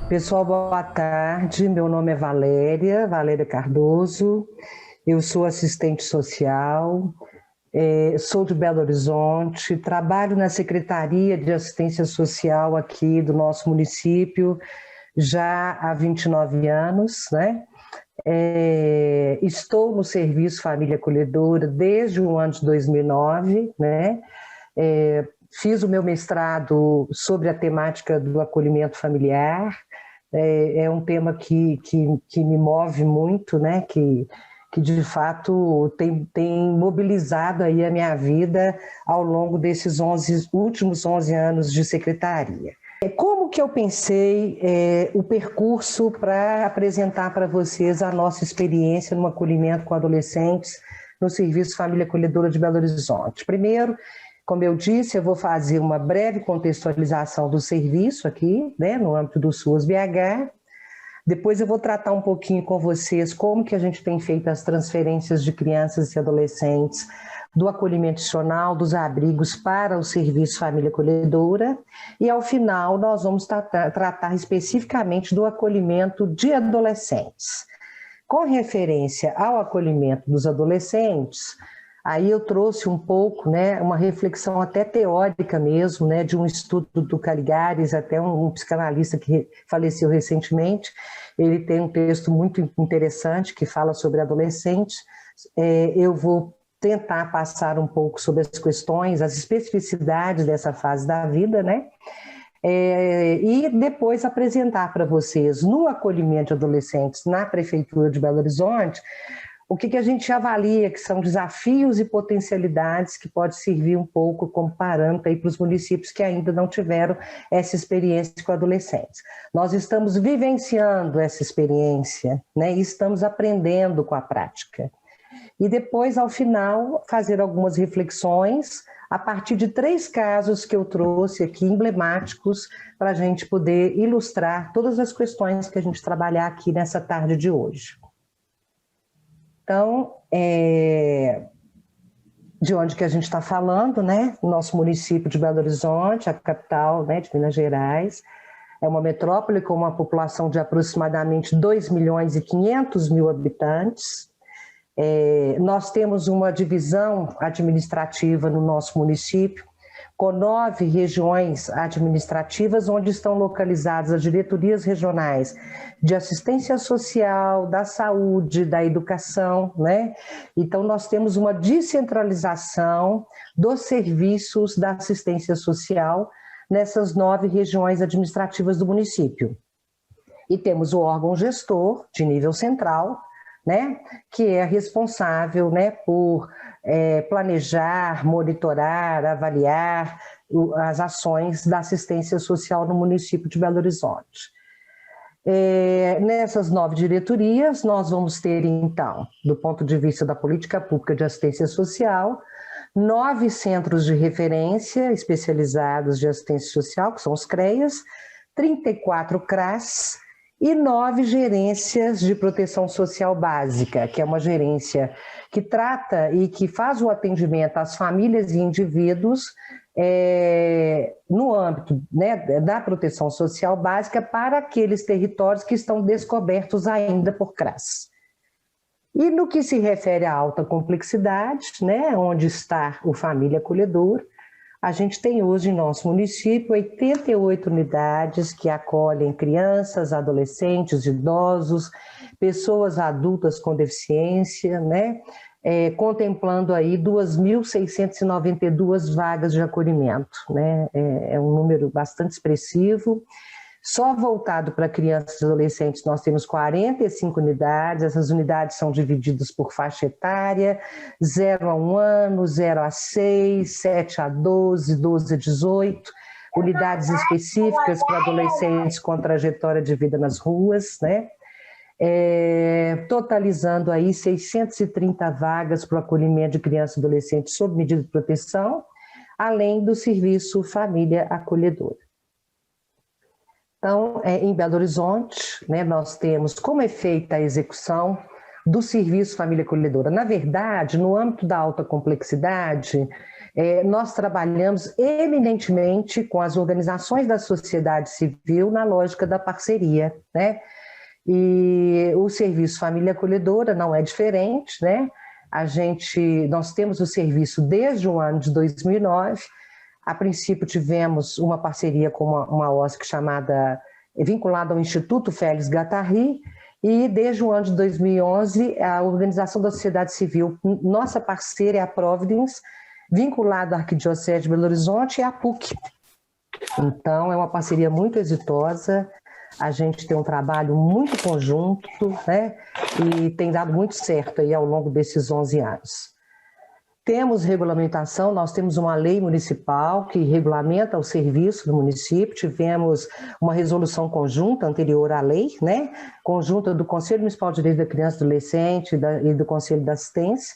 Pessoal, boa tarde. Meu nome é Valéria Cardoso. Eu sou assistente social, sou de Belo Horizonte, trabalho na Secretaria de Assistência Social aqui do nosso município já há 29 anos, né? Estou no Serviço Família Acolhedora desde o ano de 2009, né? Fiz o meu mestrado sobre a temática do acolhimento familiar. É um tema que me move muito, né? Que de fato tem mobilizado aí a minha vida ao longo desses últimos 11 anos de secretaria. Como que eu pensei o percurso para apresentar para vocês a nossa experiência no acolhimento com adolescentes no Serviço Família Acolhedora de Belo Horizonte? Primeiro, como eu disse, eu vou fazer uma breve contextualização do serviço aqui, né, no âmbito do SUAS BH. Depois eu vou tratar um pouquinho com vocês como que a gente tem feito as transferências de crianças e adolescentes do acolhimento institucional, dos abrigos para o Serviço Família Acolhedora. E ao final nós vamos tratar especificamente do acolhimento de adolescentes. Com referência ao acolhimento dos adolescentes, aí eu trouxe um pouco, né, uma reflexão até teórica mesmo, né, de um estudo do Caligares, até um psicanalista que faleceu recentemente. Ele tem um texto muito interessante que fala sobre adolescentes. Eu vou tentar passar um pouco sobre as questões, as especificidades dessa fase da vida, né? E depois apresentar para vocês, no acolhimento de adolescentes na Prefeitura de Belo Horizonte, o que a gente avalia que são desafios e potencialidades que pode servir um pouco como parâmetro para os municípios que ainda não tiveram essa experiência com adolescentes. Nós estamos vivenciando essa experiência, né, e estamos aprendendo com a prática. E depois, ao final, fazer algumas reflexões a partir de 3 casos que eu trouxe aqui, emblemáticos, para a gente poder ilustrar todas as questões que a gente trabalhar aqui nessa tarde de hoje. Então, de onde que a gente está falando, né? Nosso município de Belo Horizonte, a capital, né, de Minas Gerais, é uma metrópole com uma população de aproximadamente 2.500.000 habitantes. Nós temos uma divisão administrativa no nosso município, com 9 regiões administrativas, onde estão localizadas as diretorias regionais de assistência social, da saúde, da educação, né? Então, nós temos uma descentralização dos serviços da assistência social nessas 9 regiões administrativas do município. E temos o órgão gestor, de nível central, né, que é responsável, né, por planejar, monitorar, avaliar as ações da assistência social no município de Belo Horizonte. Nessas 9 diretorias, nós vamos ter, então, do ponto de vista da política pública de assistência social, 9 centros de referência especializados de assistência social, que são os CREAS, 34 CRAS, e 9 gerências de proteção social básica, que é uma gerência que trata e que faz o atendimento às famílias e indivíduos no âmbito, né, da proteção social básica para aqueles territórios que estão descobertos ainda por CRAS. E no que se refere à alta complexidade, né, onde está o Família Acolhedora, a gente tem hoje em nosso município 88 unidades que acolhem crianças, adolescentes, idosos, pessoas adultas com deficiência, né? Contemplando aí 2.692 vagas de acolhimento, né? É um número bastante expressivo. Só voltado para crianças e adolescentes nós temos 45 unidades, essas unidades são divididas por faixa etária, 0 a 1 ano, 0 a 6, 7 a 12, 12 a 18, unidades específicas para adolescentes com trajetória de vida nas ruas, né? Totalizando aí 630 vagas para o acolhimento de crianças e adolescentes sob medida de proteção, além do serviço Família Acolhedora. Então, em Belo Horizonte, né, nós temos como é feita a execução do serviço Família Acolhedora. Na verdade, no âmbito da alta complexidade, Nós trabalhamos eminentemente com as organizações da sociedade civil na lógica da parceria, né? E o Serviço Família Acolhedora não é diferente, né? Nós temos o serviço desde o ano de 2009. A princípio tivemos uma parceria com uma OSC vinculada ao Instituto Félix Guattari, e desde o ano de 2011 a Organização da Sociedade Civil, nossa parceira é a Providence, vinculada à Arquidiocese de Belo Horizonte e à PUC. Então é uma parceria muito exitosa, a gente tem um trabalho muito conjunto, né? E tem dado muito certo aí ao longo desses 11 anos. Temos regulamentação, nós temos uma lei municipal que regulamenta o serviço do município, tivemos uma resolução conjunta anterior à lei, né? Conjunta do Conselho Municipal de Direito da Criança e do Adolescente e do Conselho da Assistência,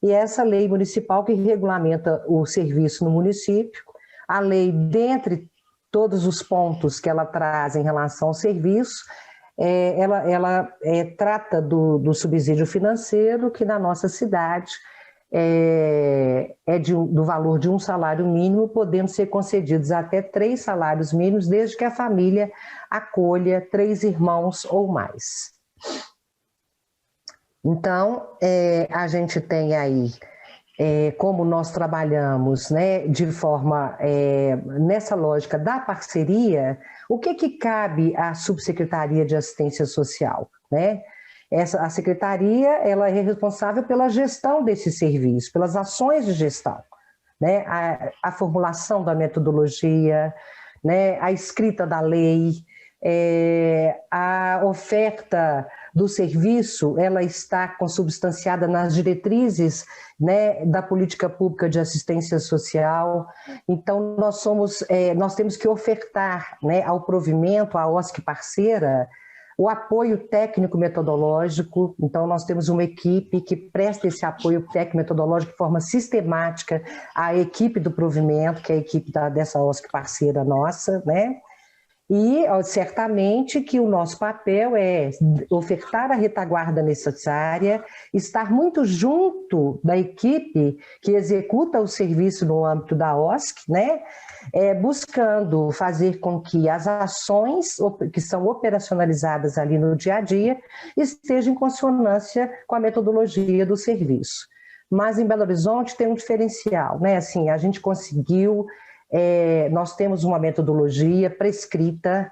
e essa lei municipal que regulamenta o serviço no município. A lei, dentre todos os pontos que ela traz em relação ao serviço, ela trata do subsídio financeiro, que na nossa cidade do valor de um salário mínimo, podendo ser concedidos até 3 salários mínimos, desde que a família acolha 3 irmãos ou mais. Então, a gente tem aí, como nós trabalhamos, né, de forma, nessa lógica da parceria, o que cabe à Subsecretaria de Assistência Social, né? A secretaria, ela é responsável pela gestão desse serviço, pelas ações de gestão, né? A formulação da metodologia, né? A escrita da lei, a oferta do serviço, ela está consubstanciada nas diretrizes, né, da política pública de assistência social. Então, nós temos que ofertar, né, ao provimento, à OSC parceira, o apoio técnico-metodológico. Então, nós temos uma equipe que presta esse apoio técnico-metodológico de forma sistemática à equipe do provimento, que é a equipe dessa OSC parceira nossa, né? E, certamente, que o nosso papel é ofertar a retaguarda necessária, estar muito junto da equipe que executa o serviço no âmbito da OSC, né? Buscando fazer com que as ações que são operacionalizadas ali no dia a dia estejam em consonância com a metodologia do serviço. Mas em Belo Horizonte tem um diferencial, né? Assim, a gente conseguiu... nós temos uma metodologia prescrita,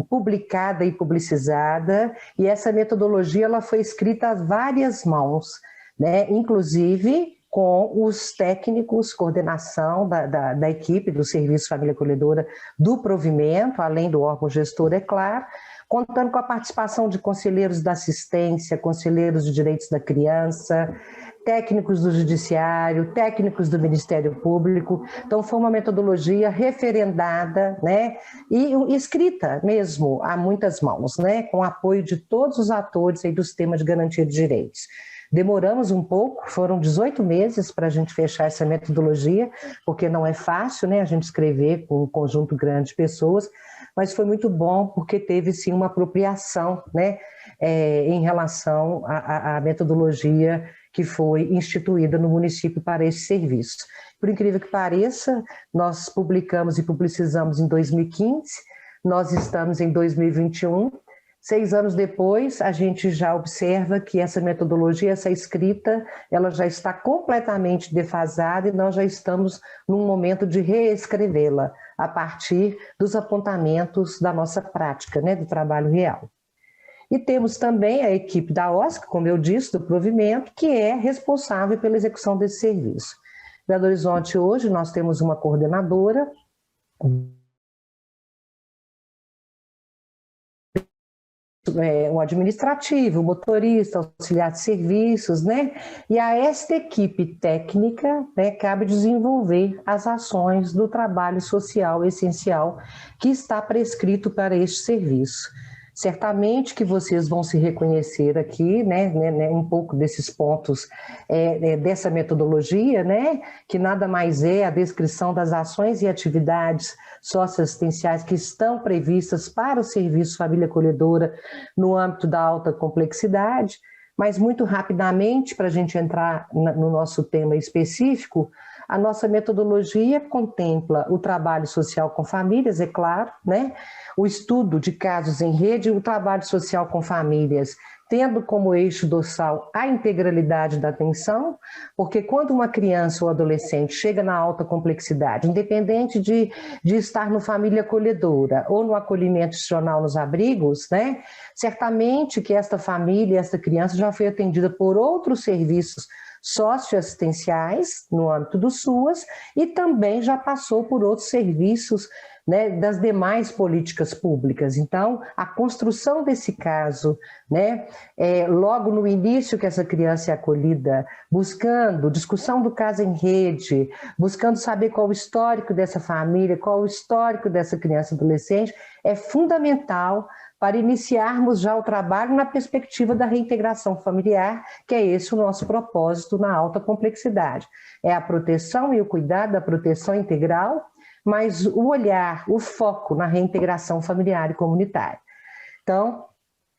publicada e publicizada, e essa metodologia ela foi escrita a várias mãos, né? Inclusive com os técnicos, coordenação da equipe do Serviço Família Acolhedora do provimento, além do órgão gestor, é claro, contando com a participação de conselheiros da assistência, conselheiros de direitos da criança, técnicos do Judiciário, técnicos do Ministério Público. Então, foi uma metodologia referendada, né, e escrita mesmo a muitas mãos, né, com apoio de todos os atores aí do sistema de garantia de direitos. Demoramos um pouco, foram 18 meses para a gente fechar essa metodologia, porque não é fácil, né, a gente escrever com um conjunto grande de pessoas, mas foi muito bom porque teve sim uma apropriação, né, em relação à metodologia que foi instituída no município para esse serviço. Por incrível que pareça, nós publicamos e publicizamos em 2015, nós estamos em 2021, 6 anos depois, a gente já observa que essa metodologia, essa escrita, ela já está completamente defasada e nós já estamos num momento de reescrevê-la a partir dos apontamentos da nossa prática, né, do trabalho real. E temos também a equipe da OSC, como eu disse, do provimento, que é responsável pela execução desse serviço. Em Belo Horizonte, hoje, nós temos uma coordenadora, um administrativo, um motorista, auxiliar de serviços, né? E a esta equipe técnica, né, cabe desenvolver as ações do trabalho social essencial que está prescrito para este serviço. Certamente que vocês vão se reconhecer aqui, né, um pouco desses pontos dessa metodologia, né, que nada mais é a descrição das ações e atividades socioassistenciais que estão previstas para o Serviço Família Acolhedora no âmbito da alta complexidade, mas muito rapidamente, para a gente entrar no nosso tema específico, A nossa metodologia contempla o trabalho social com famílias, é claro, né? O estudo de casos em rede e o trabalho social com famílias, tendo como eixo dorsal a integralidade da atenção, porque quando uma criança ou adolescente chega na alta complexidade, independente de estar no família acolhedora ou no acolhimento institucional nos abrigos, né, certamente que esta família, esta criança já foi atendida por outros serviços socioassistenciais no âmbito do SUAS e também já passou por outros serviços, né, das demais políticas públicas. Então, a construção desse caso, né, logo no início que essa criança é acolhida, buscando discussão do caso em rede, buscando saber qual o histórico dessa família, qual o histórico dessa criança e adolescente, é fundamental para iniciarmos já o trabalho na perspectiva da reintegração familiar, que é esse o nosso propósito na alta complexidade. É a proteção e o cuidado da proteção integral, mas o olhar, o foco na reintegração familiar e comunitária. Então,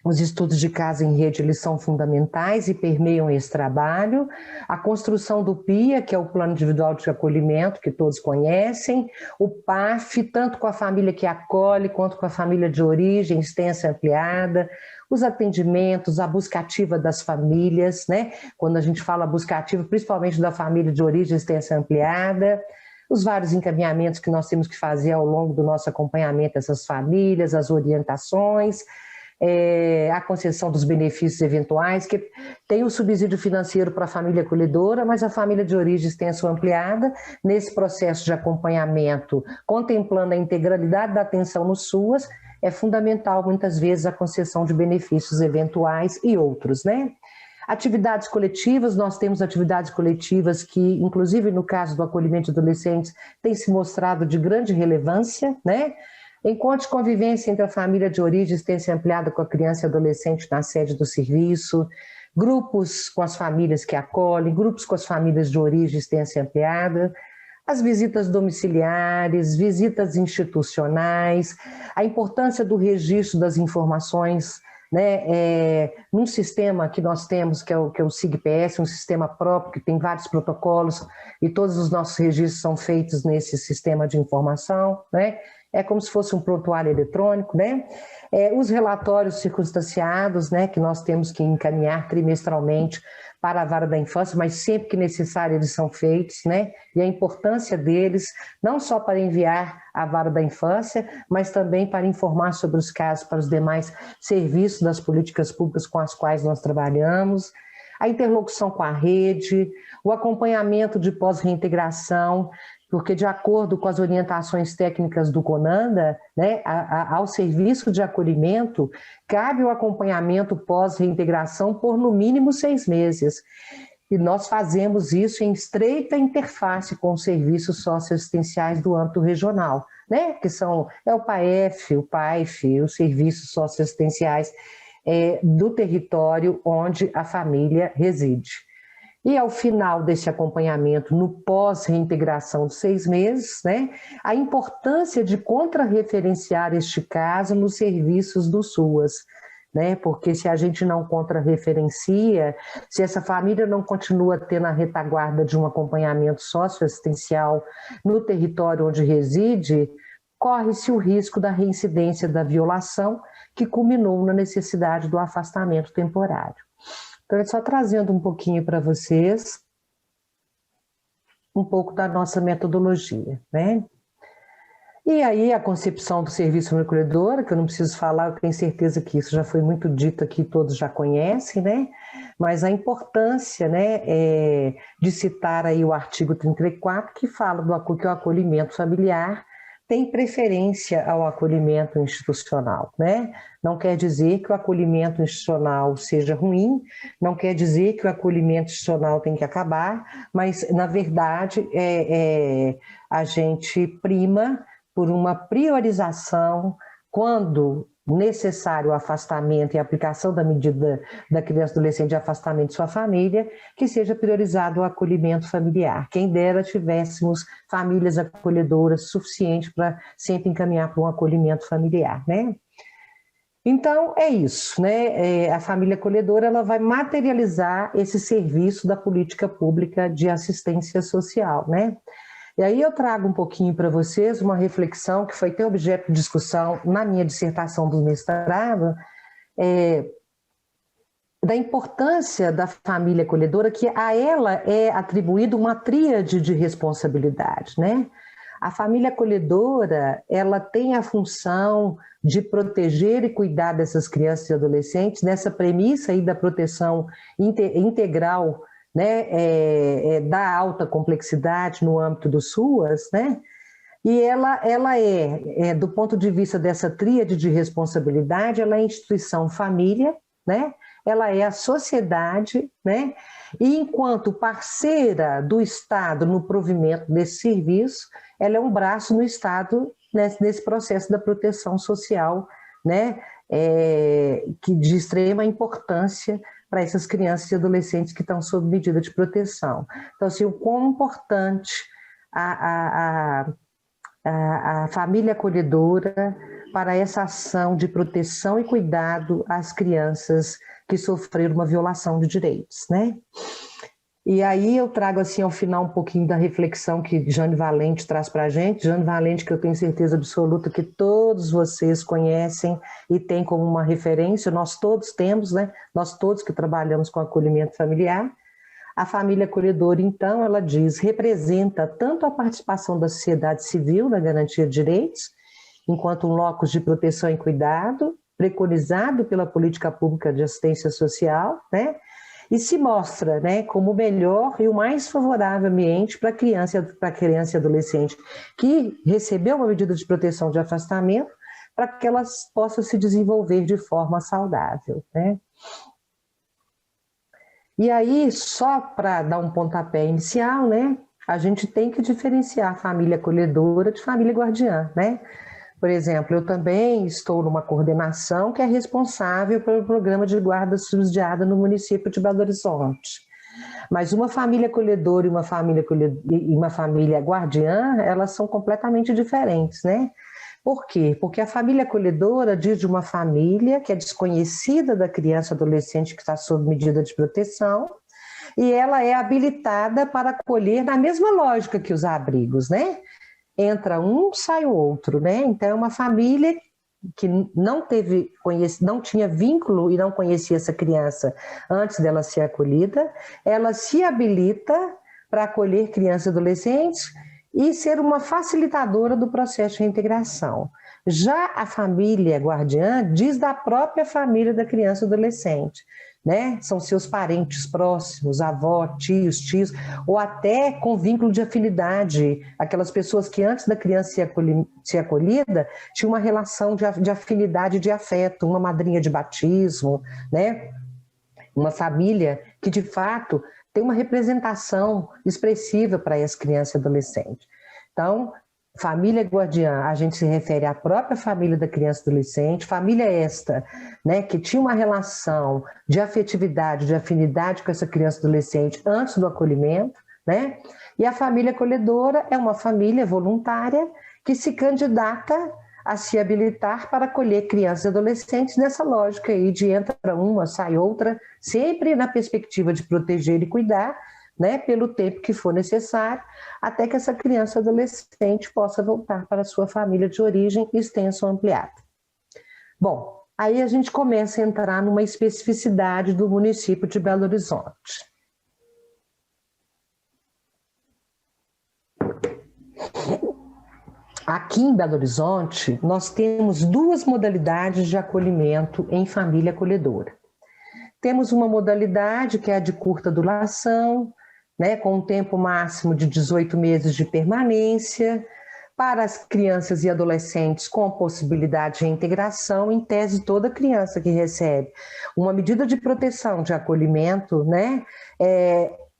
os estudos de caso em rede, eles são fundamentais e permeiam esse trabalho. A construção do PIA, que é o Plano Individual de Acolhimento, que todos conhecem, o PAF, tanto com a família que acolhe, quanto com a família de origem, extensa e ampliada, os atendimentos, a busca ativa das famílias, né? Quando a gente fala busca ativa, principalmente da família de origem, extensa e ampliada, os vários encaminhamentos que nós temos que fazer ao longo do nosso acompanhamento dessas famílias, as orientações, a concessão dos benefícios eventuais, que tem o subsídio financeiro para a família acolhedora, mas a família de origem extensa ou ampliada, nesse processo de acompanhamento, contemplando a integralidade da atenção no SUAS, é fundamental, muitas vezes, a concessão de benefícios eventuais e outros, né? Atividades coletivas, nós temos atividades coletivas que, inclusive no caso do acolhimento de adolescentes, tem se mostrado de grande relevância, né? Encontros de convivência entre a família de origem, extensa ampliada com a criança e adolescente na sede do serviço, grupos com as famílias que acolhem, grupos com as famílias de origem, extensa ampliada, as visitas domiciliares, visitas institucionais, a importância do registro das informações, né, num sistema que nós temos, que é o SIG-PS, um sistema próprio, que tem vários protocolos, e todos os nossos registros são feitos nesse sistema de informação, né? É como se fosse um prontuário eletrônico, né? Os relatórios circunstanciados, né, que nós temos que encaminhar trimestralmente para a vara da infância, mas sempre que necessário eles são feitos, né? E a importância deles, não só para enviar à vara da infância, mas também para informar sobre os casos para os demais serviços das políticas públicas com as quais nós trabalhamos, a interlocução com a rede, o acompanhamento de pós-reintegração, porque de acordo com as orientações técnicas do CONANDA, né, ao serviço de acolhimento, cabe o acompanhamento pós-reintegração por no mínimo 6 meses. E nós fazemos isso em estreita interface com os serviços socioassistenciais do âmbito regional, né, que são o PAEF, o PAIF, os serviços socioassistenciais do território onde a família reside. E ao final desse acompanhamento, no pós-reintegração de 6 meses, né, a importância de contrarreferenciar este caso nos serviços do SUAS, né, porque se a gente não contrarreferencia, se essa família não continua tendo a retaguarda de um acompanhamento socioassistencial no território onde reside, corre-se o risco da reincidência da violação, que culminou na necessidade do afastamento temporário. Então, só trazendo um pouquinho para vocês, um pouco da nossa metodologia, né? E aí a concepção do serviço acolhedor, que eu não preciso falar, eu tenho certeza que isso já foi muito dito aqui, todos já conhecem, né? Mas a importância, né, de citar aí o artigo 34, que fala que o acolhimento familiar tem preferência ao acolhimento institucional, né? Não quer dizer que o acolhimento institucional seja ruim, não quer dizer que o acolhimento institucional tem que acabar, mas, na verdade, a gente prima por uma priorização quando necessário o afastamento e a aplicação da medida da criança e adolescente de afastamento de sua família, que seja priorizado o acolhimento familiar. Quem dera tivéssemos famílias acolhedoras suficientes para sempre encaminhar para um acolhimento familiar, né? Então, é isso, né? A família acolhedora ela vai materializar esse serviço da política pública de assistência social, né? E aí eu trago um pouquinho para vocês uma reflexão que foi até objeto de discussão na minha dissertação do mestrado, da importância da família acolhedora, que a ela é atribuída uma tríade de responsabilidade, né? A família acolhedora, ela tem a função de proteger e cuidar dessas crianças e adolescentes, nessa premissa aí da proteção integral, né, da alta complexidade no âmbito do SUAS, né? E ela do ponto de vista dessa tríade de responsabilidade, ela é a instituição família, né? Ela é a sociedade, né? E enquanto parceira do Estado no provimento desse serviço, ela é um braço no Estado nesse processo da proteção social, né? Que de extrema importância para essas crianças e adolescentes que estão sob medida de proteção. Então, assim, o quão importante a família acolhedora para essa ação de proteção e cuidado às crianças que sofreram uma violação de direitos, né? E aí eu trago assim ao final um pouquinho da reflexão que Jane Valente traz para a gente. Jane Valente, que eu tenho certeza absoluta que todos vocês conhecem e têm como uma referência, nós todos temos, né? Nós todos que trabalhamos com acolhimento familiar. A família acolhedora, então, ela diz, representa tanto a participação da sociedade civil na garantia de direitos, enquanto um locus de proteção e cuidado, preconizado pela política pública de assistência social, né? E se mostra, né, como o melhor e o mais favorável ambiente para criança e adolescente que recebeu uma medida de proteção de afastamento, para que elas possam se desenvolver de forma saudável, né? E aí, só para dar um pontapé inicial, né, a gente tem que diferenciar a família acolhedora de família guardiã, né? Por exemplo, eu também estou numa coordenação que é responsável pelo programa de guarda subsidiada no município de Belo Horizonte. Mas uma família acolhedora e uma família guardiã, elas são completamente diferentes, né? Por quê? Porque a família acolhedora diz de uma família que é desconhecida da criança ou adolescente que está sob medida de proteção, e ela é habilitada para acolher na mesma lógica que os abrigos, né? Entra um, sai o outro, né? Então é uma família que não tinha vínculo e não conhecia essa criança antes dela ser acolhida, ela se habilita para acolher crianças e adolescentes e ser uma facilitadora do processo de reintegração. Já a família guardiã diz da própria família da criança e adolescente, né? São seus parentes próximos, avó, tios, ou até com vínculo de afinidade, aquelas pessoas que antes da criança ser acolhida tinham uma relação de afinidade, de afeto, uma madrinha de batismo, né? Uma família que de fato tem uma representação expressiva para essa criança e adolescente. Então, família guardiã, a gente se refere à própria família da criança e adolescente, família esta, né, que tinha uma relação de afetividade, de afinidade com essa criança e adolescente antes do acolhimento, né? E a família acolhedora é uma família voluntária que se candidata a se habilitar para acolher crianças e adolescentes nessa lógica aí de entra uma, sai outra, sempre na perspectiva de proteger e cuidar, né, pelo tempo que for necessário, até que essa criança ou adolescente possa voltar para a sua família de origem extensa ou ampliada. Bom, aí a gente começa a entrar numa especificidade do município de Belo Horizonte. Aqui em Belo Horizonte, nós temos duas modalidades de acolhimento em família acolhedora. Temos uma modalidade que é a de curta duração, né, com um tempo máximo de 18 meses de permanência, para as crianças e adolescentes com possibilidade de reintegração, em tese toda criança que recebe uma medida de proteção, de acolhimento, né,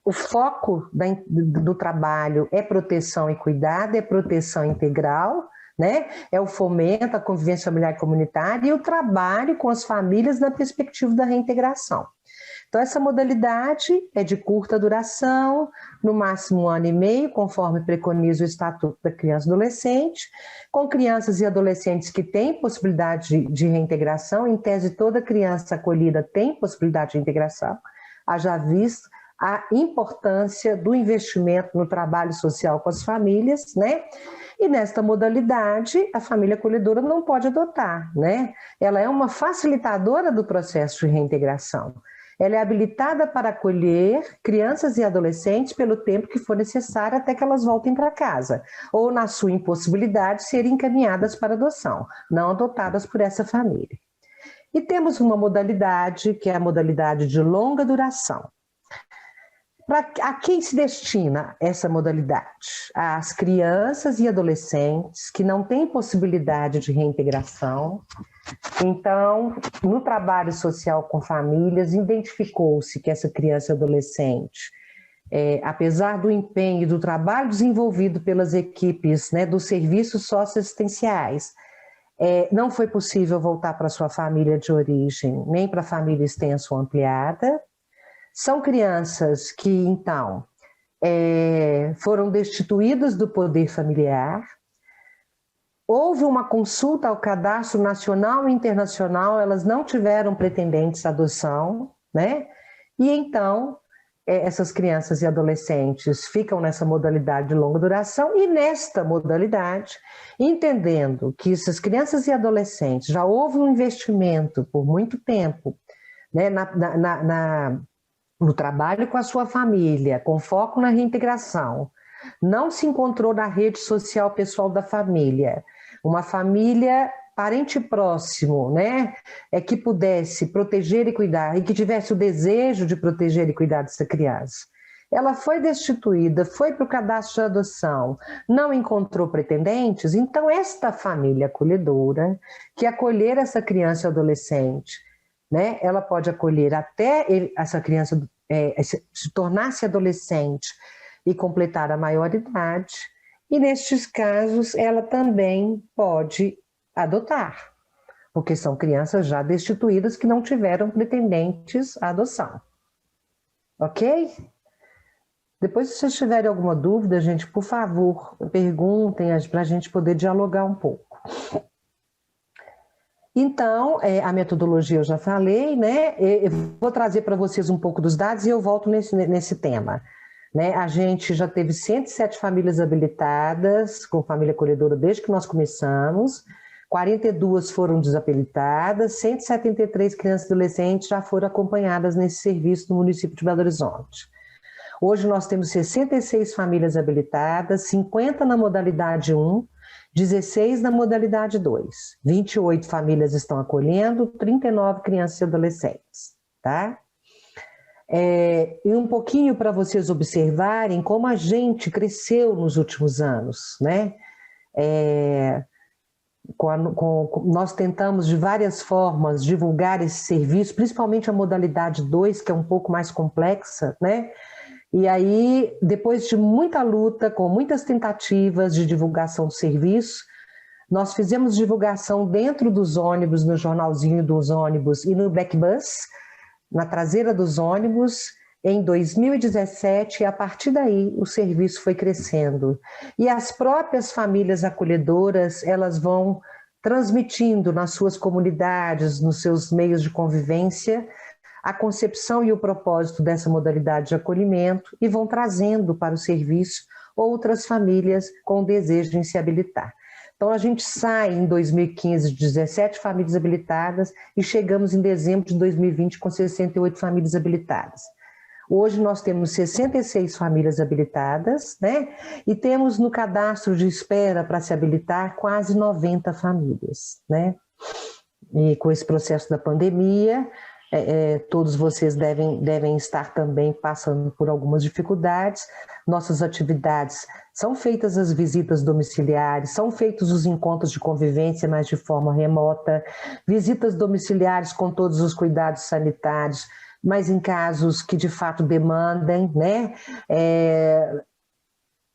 o foco do trabalho é proteção e cuidado, é proteção integral, né, é o fomento, a convivência familiar e comunitária e o trabalho com as famílias na perspectiva da reintegração. Então, essa modalidade é de curta duração, no máximo 1 ano e meio, conforme preconiza o Estatuto da Criança e Adolescente, com crianças e adolescentes que têm possibilidade de reintegração. Em tese, toda criança acolhida tem possibilidade de integração, haja visto a importância do investimento no trabalho social com as famílias, né? E nesta modalidade, a família acolhedora não pode adotar, né? Ela é uma facilitadora do processo de reintegração. Ela é habilitada para acolher crianças e adolescentes pelo tempo que for necessário até que elas voltem para casa, ou, na sua impossibilidade, serem encaminhadas para adoção, não adotadas por essa família. E temos uma modalidade, que é a modalidade de longa duração. A quem se destina essa modalidade? Às crianças e adolescentes que não têm possibilidade de reintegração. Então, no trabalho social com famílias, identificou-se que essa criança e adolescente, apesar do empenho e do trabalho desenvolvido pelas equipes, né, dos serviços socioassistenciais, não foi possível voltar para sua família de origem, nem para a família extensa ou ampliada. São crianças que, então, foram destituídas do poder familiar. Houve uma consulta ao Cadastro Nacional e Internacional, elas não tiveram pretendentes à adoção, né? E então, essas crianças e adolescentes ficam nessa modalidade de longa duração, e nesta modalidade, entendendo que essas crianças e adolescentes já houve um investimento por muito tempo, né, no trabalho com a sua família, com foco na reintegração, não se encontrou na rede social pessoal da família, uma família parente próximo, né, que pudesse proteger e cuidar, e que tivesse o desejo de proteger e cuidar dessa criança. Ela foi destituída, foi para o cadastro de adoção, não encontrou pretendentes, então esta família acolhedora, que acolher essa criança e adolescente, né, ela pode acolher até essa criança se tornar-se adolescente e completar a maioridade, e nestes casos ela também pode adotar, porque são crianças já destituídas que não tiveram pretendentes à adoção. Ok? Depois, se vocês tiverem alguma dúvida, gente, por favor, perguntem para a gente poder dialogar um pouco. Então, a metodologia eu já falei, né? Eu vou trazer para vocês um pouco dos dados e eu volto nesse tema. Né? A gente já teve 107 famílias habilitadas com família acolhedora desde que nós começamos, 42 foram desabilitadas, 173 crianças e adolescentes já foram acompanhadas nesse serviço no município de Belo Horizonte. Hoje nós temos 66 famílias habilitadas, 50 na modalidade 1, 16 na modalidade 2, 28 famílias estão acolhendo, 39 crianças e adolescentes, tá? E um pouquinho para vocês observarem como a gente cresceu nos últimos anos, né? Nós tentamos de várias formas divulgar esse serviço, principalmente a modalidade 2, que é um pouco mais complexa, né? E aí, depois de muita luta, com muitas tentativas de divulgação do serviço, nós fizemos divulgação dentro dos ônibus, no jornalzinho dos ônibus e no Backbus, na traseira dos ônibus, em 2017, e a partir daí o serviço foi crescendo. E as próprias famílias acolhedoras, elas vão transmitindo nas suas comunidades, nos seus meios de convivência, a concepção e o propósito dessa modalidade de acolhimento e vão trazendo para o serviço outras famílias com desejo em se habilitar. Então, a gente sai em 2015 de 17 famílias habilitadas e chegamos em dezembro de 2020 com 68 famílias habilitadas. Hoje nós temos 66 famílias habilitadas, né? E temos no cadastro de espera para se habilitar quase 90 famílias, né? E com esse processo da pandemia, todos vocês devem estar também passando por algumas dificuldades. Nossas atividades são feitas as visitas domiciliares, são feitos os encontros de convivência, mas de forma remota, visitas domiciliares com todos os cuidados sanitários, mas em casos que de fato demandem, né?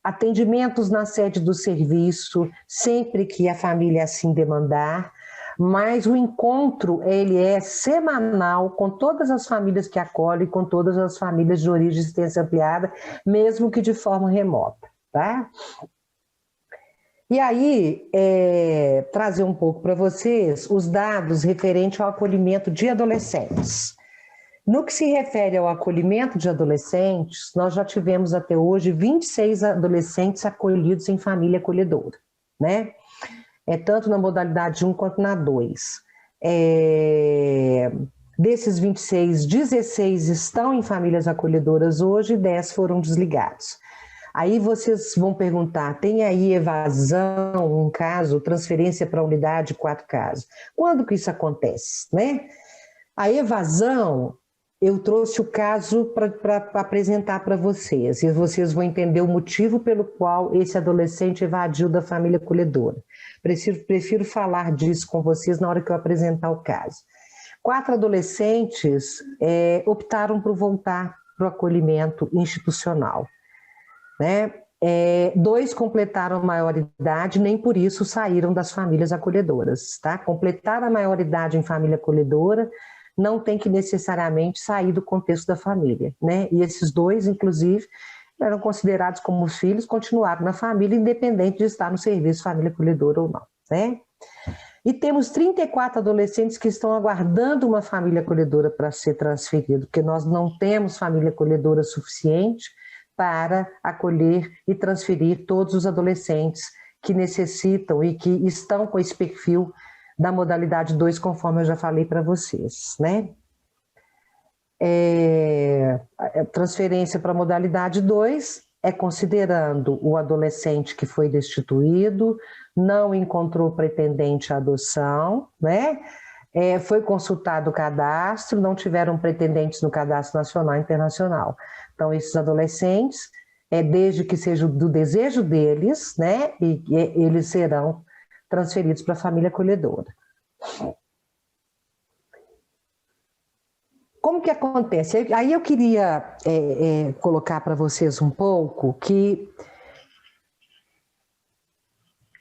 Atendimentos na sede do serviço, sempre que a família assim demandar. mas o encontro ele é semanal com todas as famílias que acolhem, com todas as famílias de origem e existência ampliada, mesmo que de forma remota, tá? E aí, trazer um pouco para vocês os dados referentes ao acolhimento de adolescentes. No que se refere ao acolhimento de adolescentes, nós já tivemos até hoje 26 adolescentes acolhidos em família acolhedora, né? Tanto na modalidade 1 quanto na 2. Desses 26, 16 estão em famílias acolhedoras hoje e 10 foram desligados. Aí vocês vão perguntar, tem aí evasão, um caso, transferência para unidade, 4 casos. Quando que isso acontece, né? A evasão, eu trouxe o caso para apresentar para vocês, e vocês vão entender o motivo pelo qual esse adolescente evadiu da família acolhedora. Prefiro falar disso com vocês na hora que eu apresentar o caso. 4 adolescentes optaram por voltar para o acolhimento institucional, né? 2 completaram a maioridade, nem por isso saíram das famílias acolhedoras, tá? Completar a maioridade em família acolhedora não tem que necessariamente sair do contexto da família, né? E esses 2, inclusive, eram considerados como filhos, continuaram na família, independente de estar no serviço família acolhedora ou não, né? E temos 34 adolescentes que estão aguardando uma família acolhedora para ser transferido, porque nós não temos família acolhedora suficiente para acolher e transferir todos os adolescentes que necessitam e que estão com esse perfil da modalidade 2, conforme eu já falei para vocês, né? A transferência para a modalidade 2 é considerando o adolescente que foi destituído, não encontrou pretendente à adoção, né? Foi consultado o cadastro, não tiveram pretendentes no cadastro nacional e internacional. Então, esses adolescentes, desde que seja do desejo deles, né? E eles serão transferidos para a família acolhedora. Como que acontece? Aí eu queria colocar para vocês um pouco que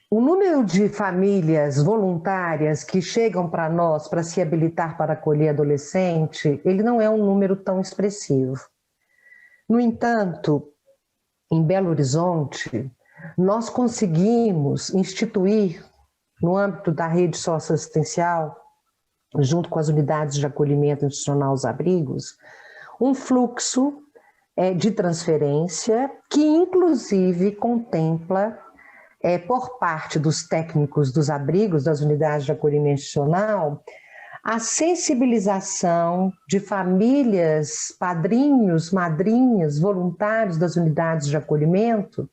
o número de famílias voluntárias que chegam para nós para se habilitar para acolher adolescente, ele não é um número tão expressivo. No entanto, em Belo Horizonte, nós conseguimos instituir, no âmbito da rede socioassistencial, junto com as unidades de acolhimento institucional aos abrigos, um fluxo de transferência que, inclusive, contempla, por parte dos técnicos dos abrigos, das unidades de acolhimento institucional, a sensibilização de famílias, padrinhos, madrinhas, voluntários das unidades de acolhimento,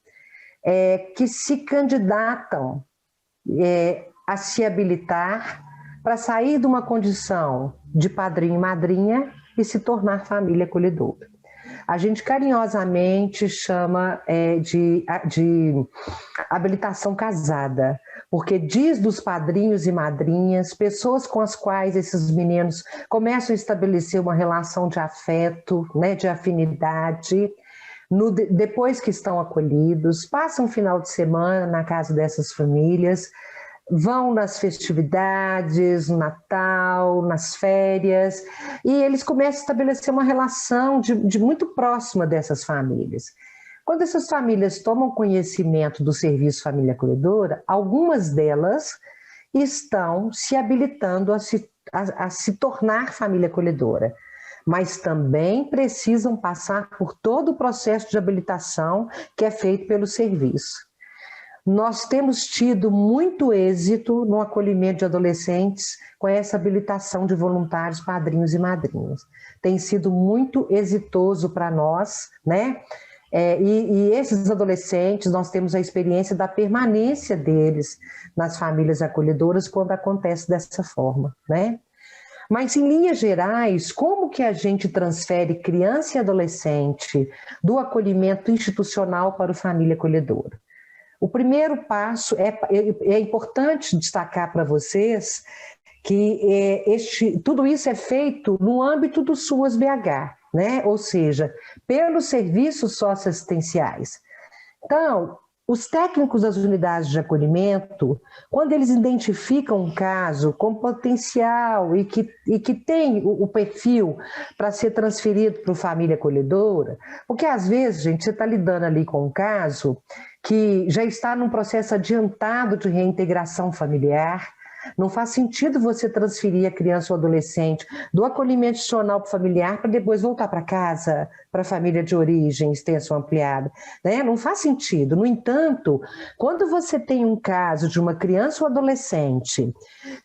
que se candidatam a se habilitar para sair de uma condição de padrinho e madrinha e se tornar família acolhedora. A gente carinhosamente chama de habilitação casada, porque diz dos padrinhos e madrinhas, pessoas com as quais esses meninos começam a estabelecer uma relação de afeto, né, de afinidade, depois que estão acolhidos, passam um final de semana na casa dessas famílias, vão nas festividades, no Natal, nas férias, e eles começam a estabelecer uma relação de muito próxima dessas famílias. Quando essas famílias tomam conhecimento do serviço Família Acolhedora, algumas delas estão se habilitando a se tornar família acolhedora, mas também precisam passar por todo o processo de habilitação que é feito pelo serviço. Nós temos tido muito êxito no acolhimento de adolescentes com essa habilitação de voluntários, padrinhos e madrinhas. Tem sido muito exitoso para nós, né? E esses adolescentes, nós temos a experiência da permanência deles nas famílias acolhedoras quando acontece dessa forma, né? Mas, em linhas gerais, como que a gente transfere criança e adolescente do acolhimento institucional para o família acolhedora? O primeiro passo é importante destacar para vocês que tudo isso é feito no âmbito do SUAS BH, né? Ou seja, pelos serviços socioassistenciais. Então, Os técnicos das unidades de acolhimento, quando eles identificam um caso com potencial e que tem o perfil para ser transferido para a família acolhedora, porque às vezes, gente, você está lidando ali com um caso que já está num processo adiantado de reintegração familiar. Não faz sentido você transferir a criança ou adolescente do acolhimento institucional para o familiar para depois voltar para casa, para a família de origem, extensão ampliada. Né? Não faz sentido. No entanto, quando você tem um caso de uma criança ou adolescente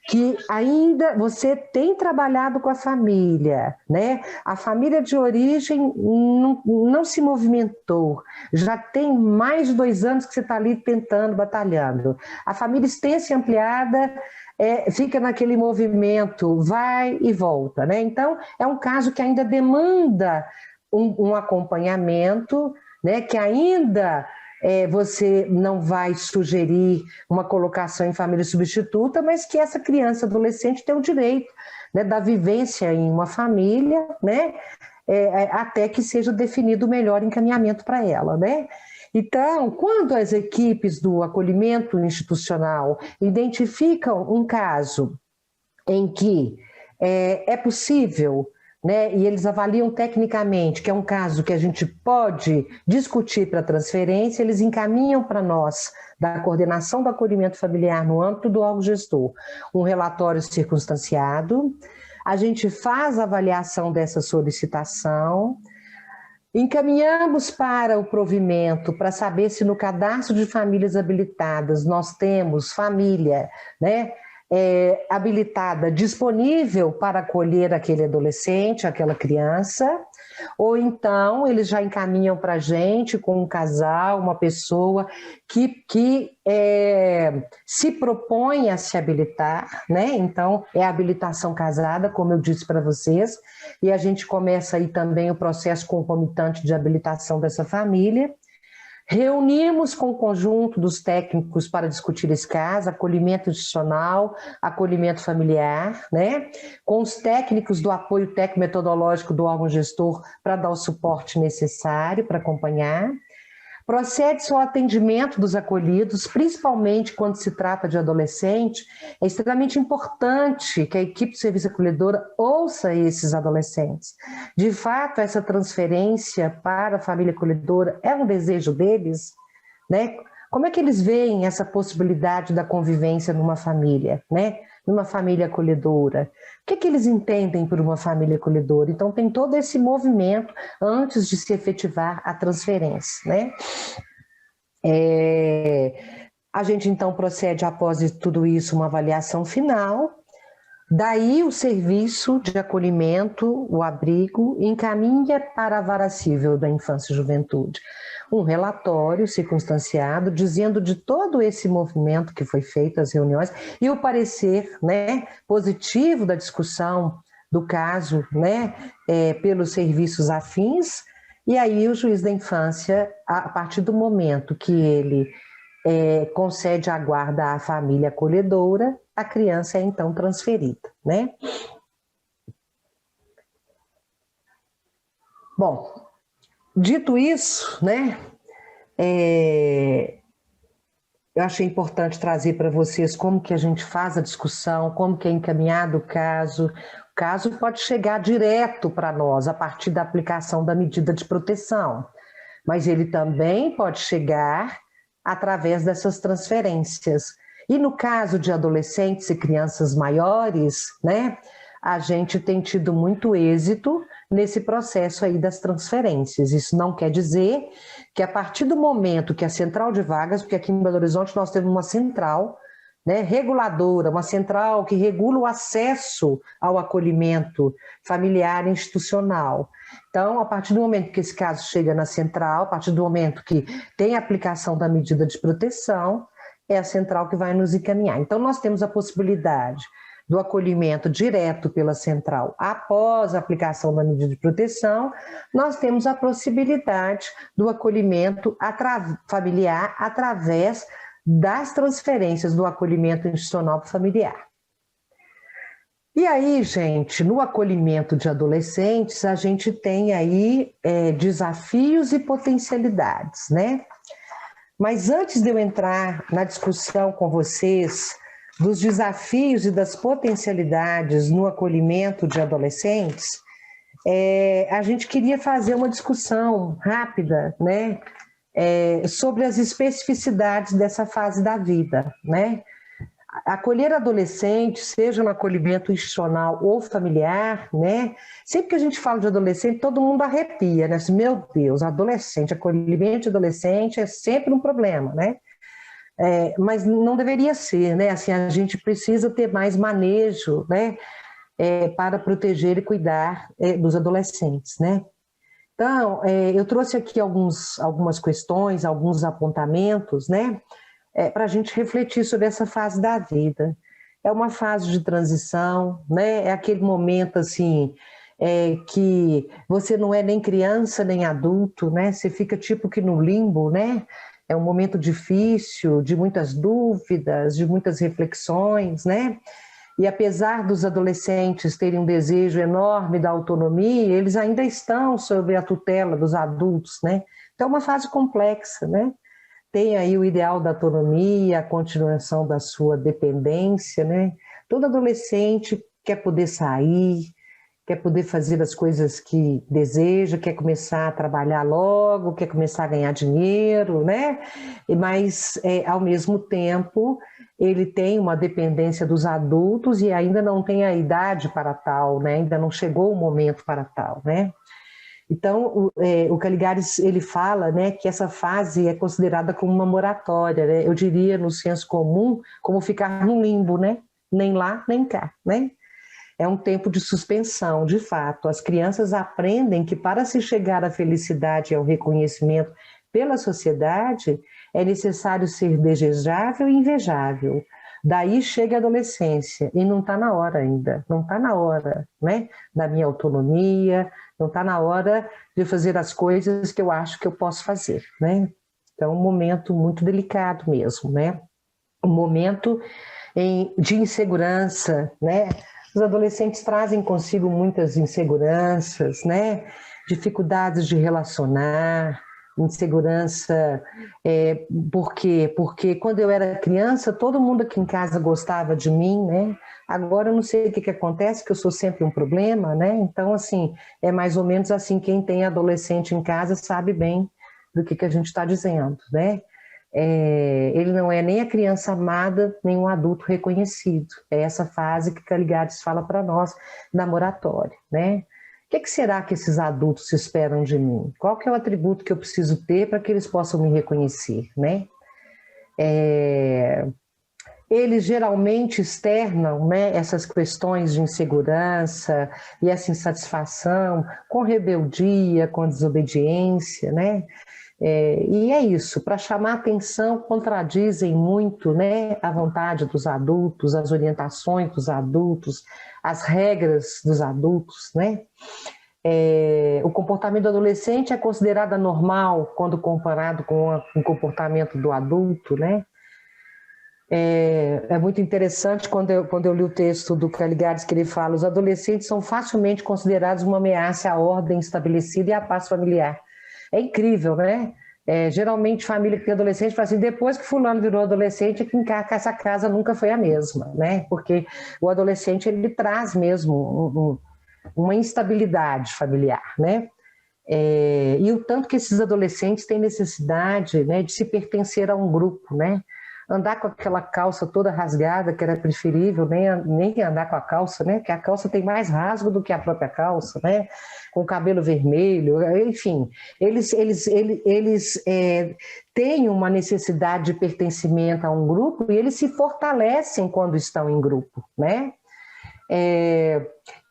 que ainda você tem trabalhado com a família, né? A família de origem não se movimentou, já tem mais de 2 anos que você está ali tentando, batalhando. A família extensa e ampliada fica naquele movimento, vai e volta, né? Então, é um caso que ainda demanda um acompanhamento, né? Que ainda você não vai sugerir uma colocação em família substituta, mas que essa criança, adolescente, tem o direito, né, da vivência em uma família, né? Até que seja definido o melhor encaminhamento para ela, né? Então, quando as equipes do acolhimento institucional identificam um caso em que é possível, né, e eles avaliam tecnicamente que é um caso que a gente pode discutir para transferência, eles encaminham para nós, da coordenação do acolhimento familiar no âmbito do órgão gestor, um relatório circunstanciado, a gente faz a avaliação dessa solicitação, encaminhamos para o provimento para saber se no cadastro de famílias habilitadas nós temos família, né, habilitada disponível para acolher aquele adolescente, aquela criança, ou então eles já encaminham para a gente com um casal, uma pessoa que se propõe a se habilitar, né? Então é a habilitação casada, como eu disse para vocês, e a gente começa aí também o processo concomitante de habilitação dessa família. Reunimos com o conjunto dos técnicos para discutir esse caso, acolhimento institucional, acolhimento familiar, né? Com os técnicos do apoio técnico-metodológico do órgão gestor para dar o suporte necessário para acompanhar. Procede-se ao atendimento dos acolhidos, principalmente quando se trata de adolescente. É extremamente importante que a equipe de serviço acolhedora ouça esses adolescentes. De fato, essa transferência para a família acolhedora é um desejo deles, né? Como é que eles veem essa possibilidade da convivência numa família, né? Numa família acolhedora? O que eles entendem por uma família acolhedora? Então, tem todo esse movimento antes de se efetivar a transferência, né? A gente, então, procede, após tudo isso, uma avaliação final. Daí, o serviço de acolhimento, o abrigo, encaminha para a vara civil da infância e juventude um relatório circunstanciado dizendo de todo esse movimento que foi feito, as reuniões, e o parecer, né, positivo da discussão do caso, né, pelos serviços afins, e aí o juiz da infância, a partir do momento que ele concede a guarda à família acolhedora, a criança é então transferida, né? Bom, dito isso, né, eu achei importante trazer para vocês como que a gente faz a discussão, como que é encaminhado o caso. O caso pode chegar direto para nós a partir da aplicação da medida de proteção, mas ele também pode chegar através dessas transferências. E no caso de adolescentes e crianças maiores, né, a gente tem tido muito êxito nesse processo aí das transferências. Isso não quer dizer que a partir do momento que a central de vagas, porque aqui em Belo Horizonte nós temos uma central, né, reguladora, uma central que regula o acesso ao acolhimento familiar e institucional. Então, a partir do momento que esse caso chega na central, a partir do momento que tem a aplicação da medida de proteção, é a central que vai nos encaminhar. Então, nós temos a possibilidade do acolhimento direto pela central após a aplicação da medida de proteção, nós temos a possibilidade do acolhimento familiar através das transferências do acolhimento institucional familiar. E aí, gente, no acolhimento de adolescentes, a gente tem aí desafios e potencialidades, né? Mas antes de eu entrar na discussão com vocês dos desafios e das potencialidades no acolhimento de adolescentes, a gente queria fazer uma discussão rápida, né, sobre as especificidades dessa fase da vida, né? Acolher adolescente, seja no acolhimento institucional ou familiar, né? Sempre que a gente fala de adolescente, todo mundo arrepia, né? Assim, meu Deus, adolescente, acolhimento de adolescente é sempre um problema, né? Mas não deveria ser, né? Assim, a gente precisa ter mais manejo, né? Para proteger e cuidar dos adolescentes, né? Então, eu trouxe aqui algumas questões, alguns apontamentos, né? Para a gente refletir sobre essa fase da vida. É uma fase de transição, né? É aquele momento assim que você não é nem criança nem adulto, né? Você fica tipo que no limbo, né? É um momento difícil, de muitas dúvidas, de muitas reflexões, né? E apesar dos adolescentes terem um desejo enorme da autonomia, eles ainda estão sob a tutela dos adultos, né? Então é uma fase complexa, né? Tem aí o ideal da autonomia, a continuação da sua dependência, né? Todo adolescente quer poder sair, quer poder fazer as coisas que deseja, quer começar a trabalhar logo, quer começar a ganhar dinheiro, né? Mas, ao mesmo tempo, ele tem uma dependência dos adultos e ainda não tem a idade para tal, né? Ainda não chegou o momento para tal, né? Então, o Caligares, ele fala, né, que essa fase é considerada como uma moratória, né? Eu diria, no senso comum, como ficar no limbo, né? Nem lá, nem cá, né? É um tempo de suspensão, de fato. As crianças aprendem que para se chegar à felicidade e ao reconhecimento pela sociedade, é necessário ser desejável e invejável. Daí chega a adolescência, e não está na hora ainda, não está na hora, né, da minha autonomia, não está na hora de fazer as coisas que eu acho que eu posso fazer, né? Então, um momento muito delicado mesmo, né? Um momento de insegurança, né? Os adolescentes trazem consigo muitas inseguranças, né? Dificuldades de relacionar, insegurança, por quê? Porque quando eu era criança, todo mundo aqui em casa gostava de mim, né? Agora eu não sei o que acontece, que eu sou sempre um problema, né? Então, assim, é mais ou menos assim, quem tem adolescente em casa sabe bem do que a gente está dizendo, né? Ele não é nem a criança amada, nem um adulto reconhecido. É essa fase que Caligares fala para nós, da moratória, né? O que será que esses adultos esperam de mim? Qual que é o atributo que eu preciso ter para que eles possam me reconhecer, né? Eles geralmente externam, né, essas questões de insegurança e essa insatisfação com rebeldia, com desobediência, né? E é isso, para chamar atenção, contradizem muito, né, a vontade dos adultos, as orientações dos adultos, as regras dos adultos, né? O comportamento do adolescente é considerado anormal quando comparado com o comportamento do adulto, né? É muito interessante quando eu li o texto do Caligares, que ele fala: os adolescentes são facilmente considerados uma ameaça à ordem estabelecida e à paz familiar. É incrível, né? Geralmente família que tem adolescente fala assim: depois que fulano virou adolescente, essa casa nunca foi a mesma, né? Porque o adolescente, ele traz mesmo uma instabilidade familiar, né? E o tanto que esses adolescentes têm necessidade, né, de se pertencer a um grupo, né? Andar com aquela calça toda rasgada, que era preferível, nem andar com a calça, né? Que a calça tem mais rasgo do que a própria calça, né? Com o cabelo vermelho, enfim. Eles têm uma necessidade de pertencimento a um grupo e eles se fortalecem quando estão em grupo, né?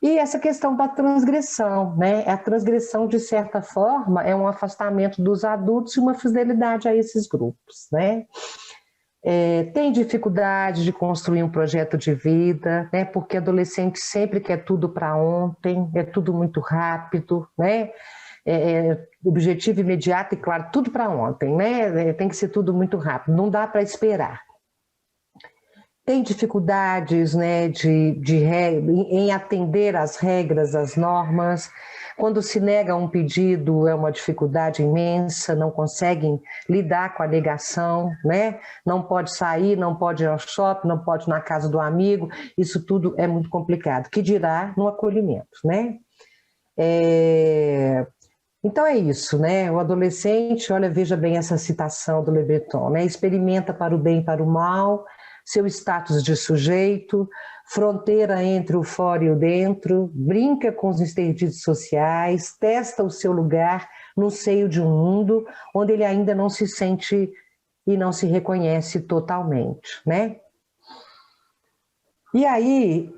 E essa questão da transgressão, né? A transgressão, de certa forma, é um afastamento dos adultos e uma fidelidade a esses grupos, né? Tem dificuldade de construir um projeto de vida, né? Porque adolescente sempre quer tudo para ontem, é tudo muito rápido, né? Objetivo imediato e, claro, tudo para ontem, né? Tem que ser tudo muito rápido, não dá para esperar. Tem dificuldades, né, em atender às regras, às normas, Quando se nega um pedido, é uma dificuldade imensa, não conseguem lidar com a negação, né? Não pode sair, não pode ir ao shopping, não pode ir na casa do amigo, isso tudo é muito complicado. Que dirá no acolhimento, né? Então é isso, né? O adolescente, olha, veja bem essa citação do Le Breton, né? Experimenta para o bem e para o mal, seu status de sujeito, fronteira entre o fora e o dentro, brinca com os interditos sociais, testa o seu lugar no seio de um mundo onde ele ainda não se sente e não se reconhece totalmente, né? E aí,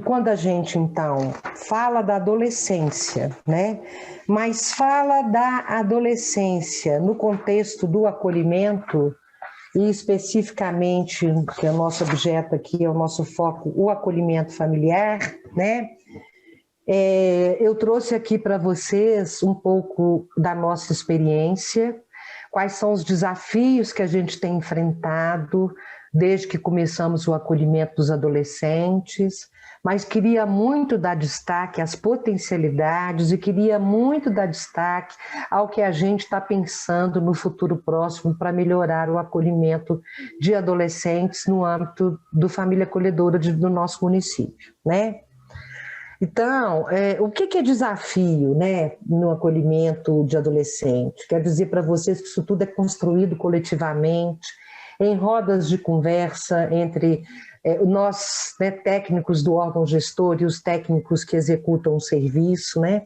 quando a gente, então, fala da adolescência, né? Mas fala da adolescência no contexto do acolhimento, e especificamente, que é o nosso objeto aqui, é o nosso foco, o acolhimento familiar, né? Eu trouxe aqui para vocês um pouco da nossa experiência, quais são os desafios que a gente tem enfrentado desde que começamos o acolhimento dos adolescentes, mas queria muito dar destaque às potencialidades e queria muito dar destaque ao que a gente está pensando no futuro próximo para melhorar o acolhimento de adolescentes no âmbito do Família Acolhedora do nosso município, né? Então, o que é desafio, né, no acolhimento de adolescente? Quero dizer para vocês que isso tudo é construído coletivamente, em rodas de conversa entre nós, né, técnicos do órgão gestor e os técnicos que executam o serviço, né?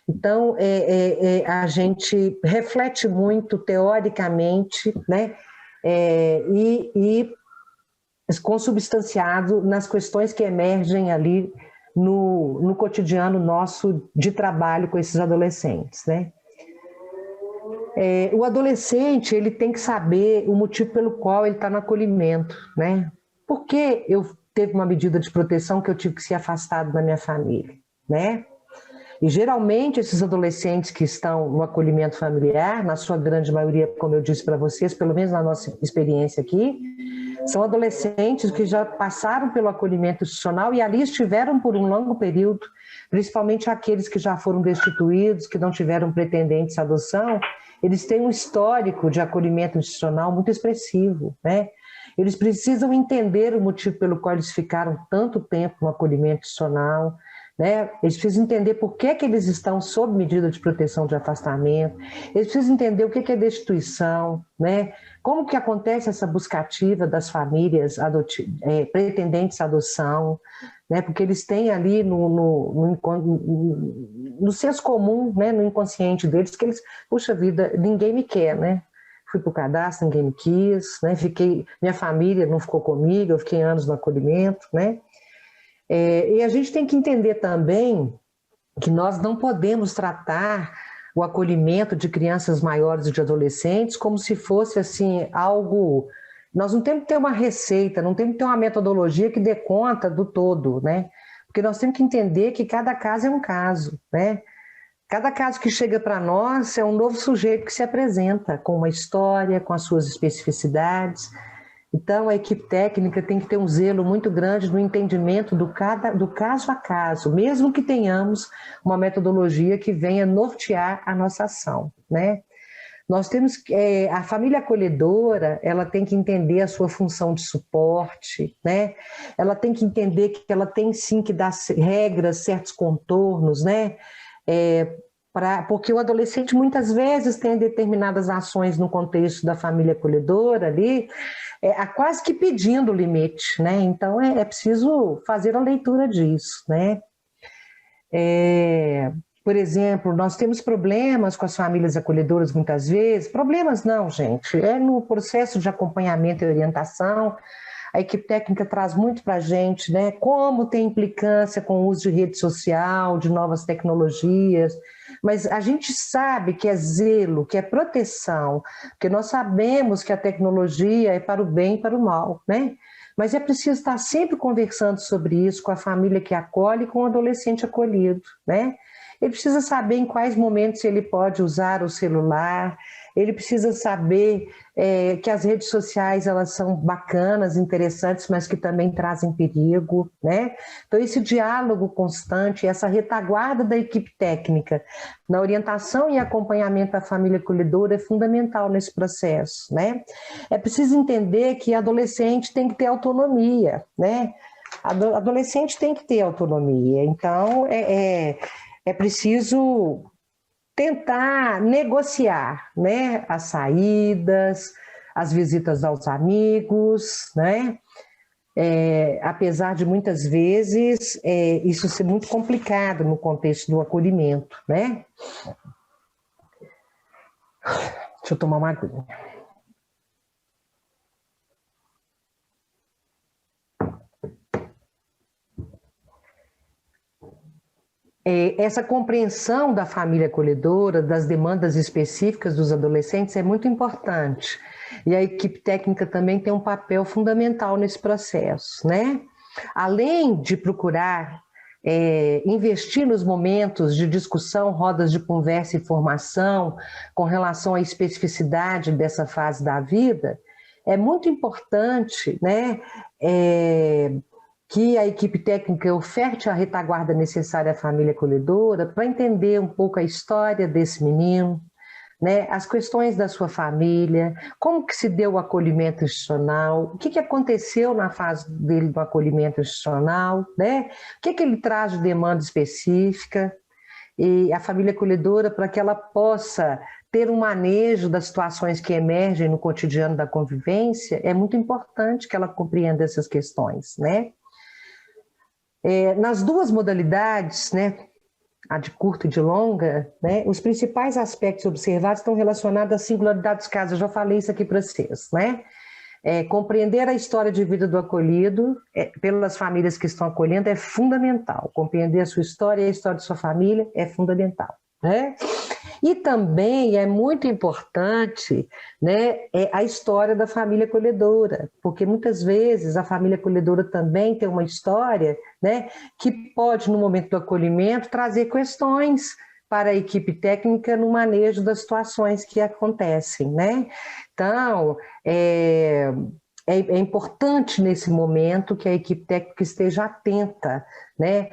Então, a gente reflete muito teoricamente, né, e consubstanciado nas questões que emergem ali no cotidiano nosso de trabalho com esses adolescentes, né? O adolescente, ele tem que saber o motivo pelo qual ele está no acolhimento, né? Por que eu teve uma medida de proteção que eu tive que ser afastado da minha família, né? E geralmente esses adolescentes que estão no acolhimento familiar, na sua grande maioria, como eu disse para vocês, pelo menos na nossa experiência aqui, são adolescentes que já passaram pelo acolhimento institucional e ali estiveram por um longo período, principalmente aqueles que já foram destituídos, que não tiveram pretendentes à adoção, eles têm um histórico de acolhimento institucional muito expressivo, né? Eles precisam entender o motivo pelo qual eles ficaram tanto tempo no acolhimento institucional, né? Eles precisam entender por que eles estão sob medida de proteção de afastamento, eles precisam entender o que é destituição, né? Como que acontece essa busca ativa das famílias pretendentes à adoção, né? Porque eles têm ali no senso comum, né? No inconsciente deles, que eles, puxa vida, ninguém me quer, né? Fui para o cadastro, ninguém me quis, né? Minha família não ficou comigo, eu fiquei anos no acolhimento, né? E a gente tem que entender também que nós não podemos tratar o acolhimento de crianças maiores e de adolescentes como se fosse assim algo... Nós não temos que ter uma receita, não temos que ter uma metodologia que dê conta do todo, né? Porque nós temos que entender que cada caso é um caso, né? Cada caso que chega para nós é um novo sujeito que se apresenta com uma história, com as suas especificidades. Então, a equipe técnica tem que ter um zelo muito grande no entendimento do caso a caso, mesmo que tenhamos uma metodologia que venha nortear a nossa ação, né? Nós temos a família acolhedora, ela tem que entender a sua função de suporte, né? Ela tem que entender que ela tem sim que dar regras, certos contornos, né? Porque o adolescente muitas vezes tem determinadas ações no contexto da família acolhedora ali, quase que pedindo o limite, né? Então é preciso fazer a leitura disso, né? Por exemplo, nós temos problemas com as famílias acolhedoras muitas vezes, problemas não, gente, no processo de acompanhamento e orientação, a equipe técnica traz muito para a gente, né? Como tem implicância com o uso de rede social, de novas tecnologias, mas a gente sabe que é zelo, que é proteção, porque nós sabemos que a tecnologia é para o bem e para o mal, né? Mas é preciso estar sempre conversando sobre isso com a família que acolhe e com o adolescente acolhido, né? Ele precisa saber em quais momentos ele pode usar o celular, ele precisa saber que as redes sociais elas são bacanas, interessantes, mas que também trazem perigo, né? Então, esse diálogo constante, essa retaguarda da equipe técnica na orientação e acompanhamento da família acolhedora é fundamental nesse processo, né? É preciso entender que adolescente tem que ter autonomia, né? Adolescente tem que ter autonomia, então é preciso tentar negociar, né, as saídas, as visitas aos amigos, né? Apesar de muitas vezes isso ser muito complicado no contexto do acolhimento, né? Deixa eu tomar uma aguinha. Essa compreensão da família acolhedora, das demandas específicas dos adolescentes é muito importante. E a equipe técnica também tem um papel fundamental nesse processo, né? Além de procurar investir nos momentos de discussão, rodas de conversa e formação com relação à especificidade dessa fase da vida, é muito importante, né, que a equipe técnica oferte a retaguarda necessária à família acolhedora para entender um pouco a história desse menino, né, as questões da sua família, como que se deu o acolhimento institucional, o que aconteceu na fase dele do acolhimento institucional, né, o que ele traz de demanda específica, e a família acolhedora para que ela possa ter um manejo das situações que emergem no cotidiano da convivência, é muito importante que ela compreenda essas questões, né. Nas duas modalidades, né, a de curta e de longa, né, os principais aspectos observados estão relacionados à singularidade dos casos. Eu já falei isso aqui para vocês, né? Compreender a história de vida do acolhido pelas famílias que estão acolhendo é fundamental. Compreender a sua história e a história de sua família é fundamental, né? E também é muito importante, né, a história da família acolhedora, porque muitas vezes a família acolhedora também tem uma história, né, que pode, no momento do acolhimento, trazer questões para a equipe técnica no manejo das situações que acontecem, né? Então, é importante nesse momento que a equipe técnica esteja atenta, né?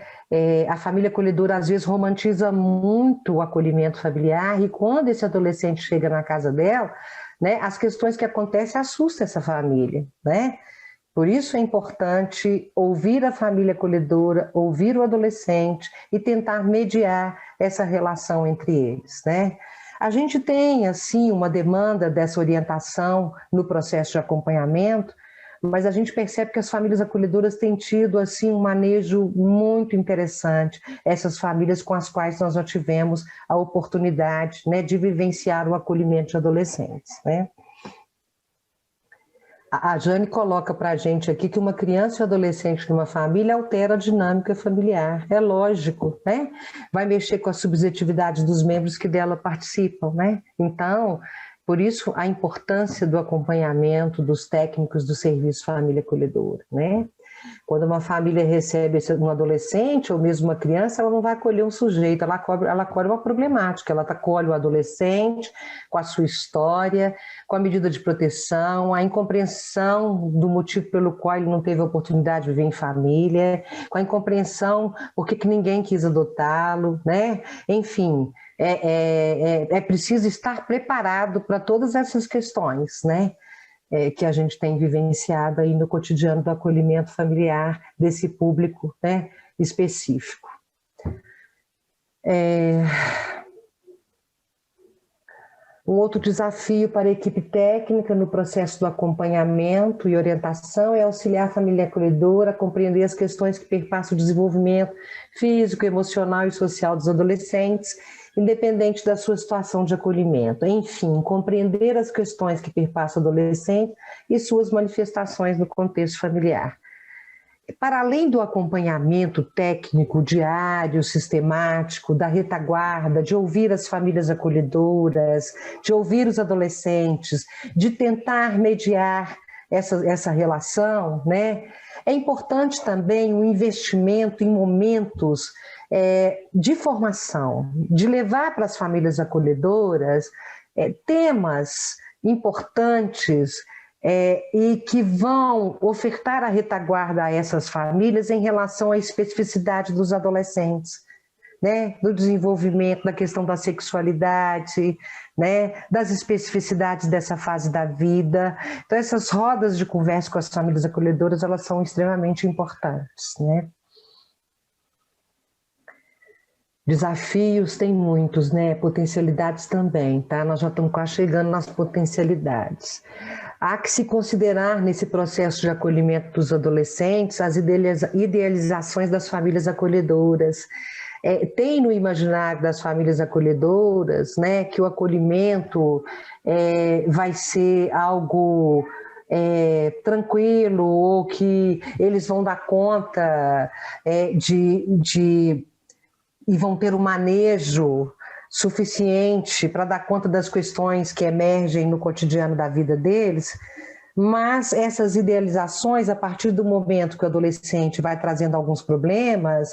A família acolhedora às vezes romantiza muito o acolhimento familiar e quando esse adolescente chega na casa dela, né, as questões que acontecem assustam essa família, né? Por isso é importante ouvir a família acolhedora, ouvir o adolescente e tentar mediar essa relação entre eles, né? A gente tem, assim, uma demanda dessa orientação no processo de acompanhamento, mas a gente percebe que as famílias acolhedoras têm tido, assim, um manejo muito interessante, essas famílias com as quais nós já tivemos a oportunidade, né, de vivenciar o acolhimento de adolescentes, né? A Jane coloca para a gente aqui que uma criança e um adolescente numa família altera a dinâmica familiar. É lógico, né? Vai mexer com a subjetividade dos membros que dela participam, né? Então, por isso a importância do acompanhamento dos técnicos do serviço família acolhedora, né? Quando uma família recebe um adolescente ou mesmo uma criança, ela não vai acolher um sujeito, ela acolhe uma problemática, ela acolhe o adolescente com a sua história, com a medida de proteção, a incompreensão do motivo pelo qual ele não teve a oportunidade de viver em família, com a incompreensão por que ninguém quis adotá-lo, né? Enfim, é preciso estar preparado para todas essas questões, né? Que a gente tem vivenciado aí no cotidiano do acolhimento familiar desse público, né, específico. Um outro desafio para a equipe técnica no processo do acompanhamento e orientação é auxiliar a família acolhedora a compreender as questões que perpassam o desenvolvimento físico, emocional e social dos adolescentes, independente da sua situação de acolhimento. Enfim, compreender as questões que perpassam o adolescente e suas manifestações no contexto familiar. Para além do acompanhamento técnico, diário, sistemático, da retaguarda, de ouvir as famílias acolhedoras, de ouvir os adolescentes, de tentar mediar essa relação, né? É importante também o investimento em momentos de formação, de levar para as famílias acolhedoras temas importantes e que vão ofertar a retaguarda a essas famílias em relação à especificidade dos adolescentes, né, do desenvolvimento, da questão da sexualidade, né, das especificidades dessa fase da vida. Então, essas rodas de conversa com as famílias acolhedoras, elas são extremamente importantes, né? Desafios tem muitos, né? Potencialidades também, tá? Nós já estamos quase chegando nas potencialidades. Há que se considerar nesse processo de acolhimento dos adolescentes as idealizações das famílias acolhedoras. Tem no imaginário das famílias acolhedoras, né, que o acolhimento vai ser algo tranquilo, ou que eles vão dar conta e vão ter um manejo suficiente para dar conta das questões que emergem no cotidiano da vida deles, mas essas idealizações, a partir do momento que o adolescente vai trazendo alguns problemas,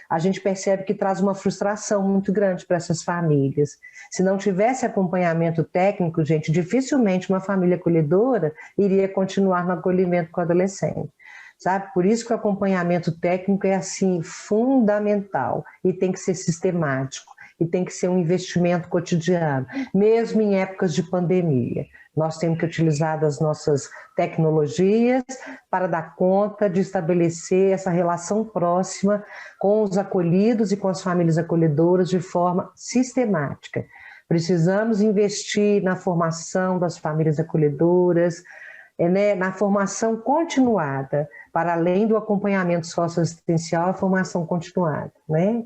a gente percebe que traz uma frustração muito grande para essas famílias. Se não tivesse acompanhamento técnico, gente, dificilmente uma família acolhedora iria continuar no acolhimento com o adolescente. Sabe? Por isso que o acompanhamento técnico é assim fundamental e tem que ser sistemático e tem que ser um investimento cotidiano, mesmo em épocas de pandemia. Nós temos que utilizar as nossas tecnologias para dar conta de estabelecer essa relação próxima com os acolhidos e com as famílias acolhedoras de forma sistemática. Precisamos investir na formação das famílias acolhedoras, na formação continuada, para além do acompanhamento socioassistencial, a formação continuada, né?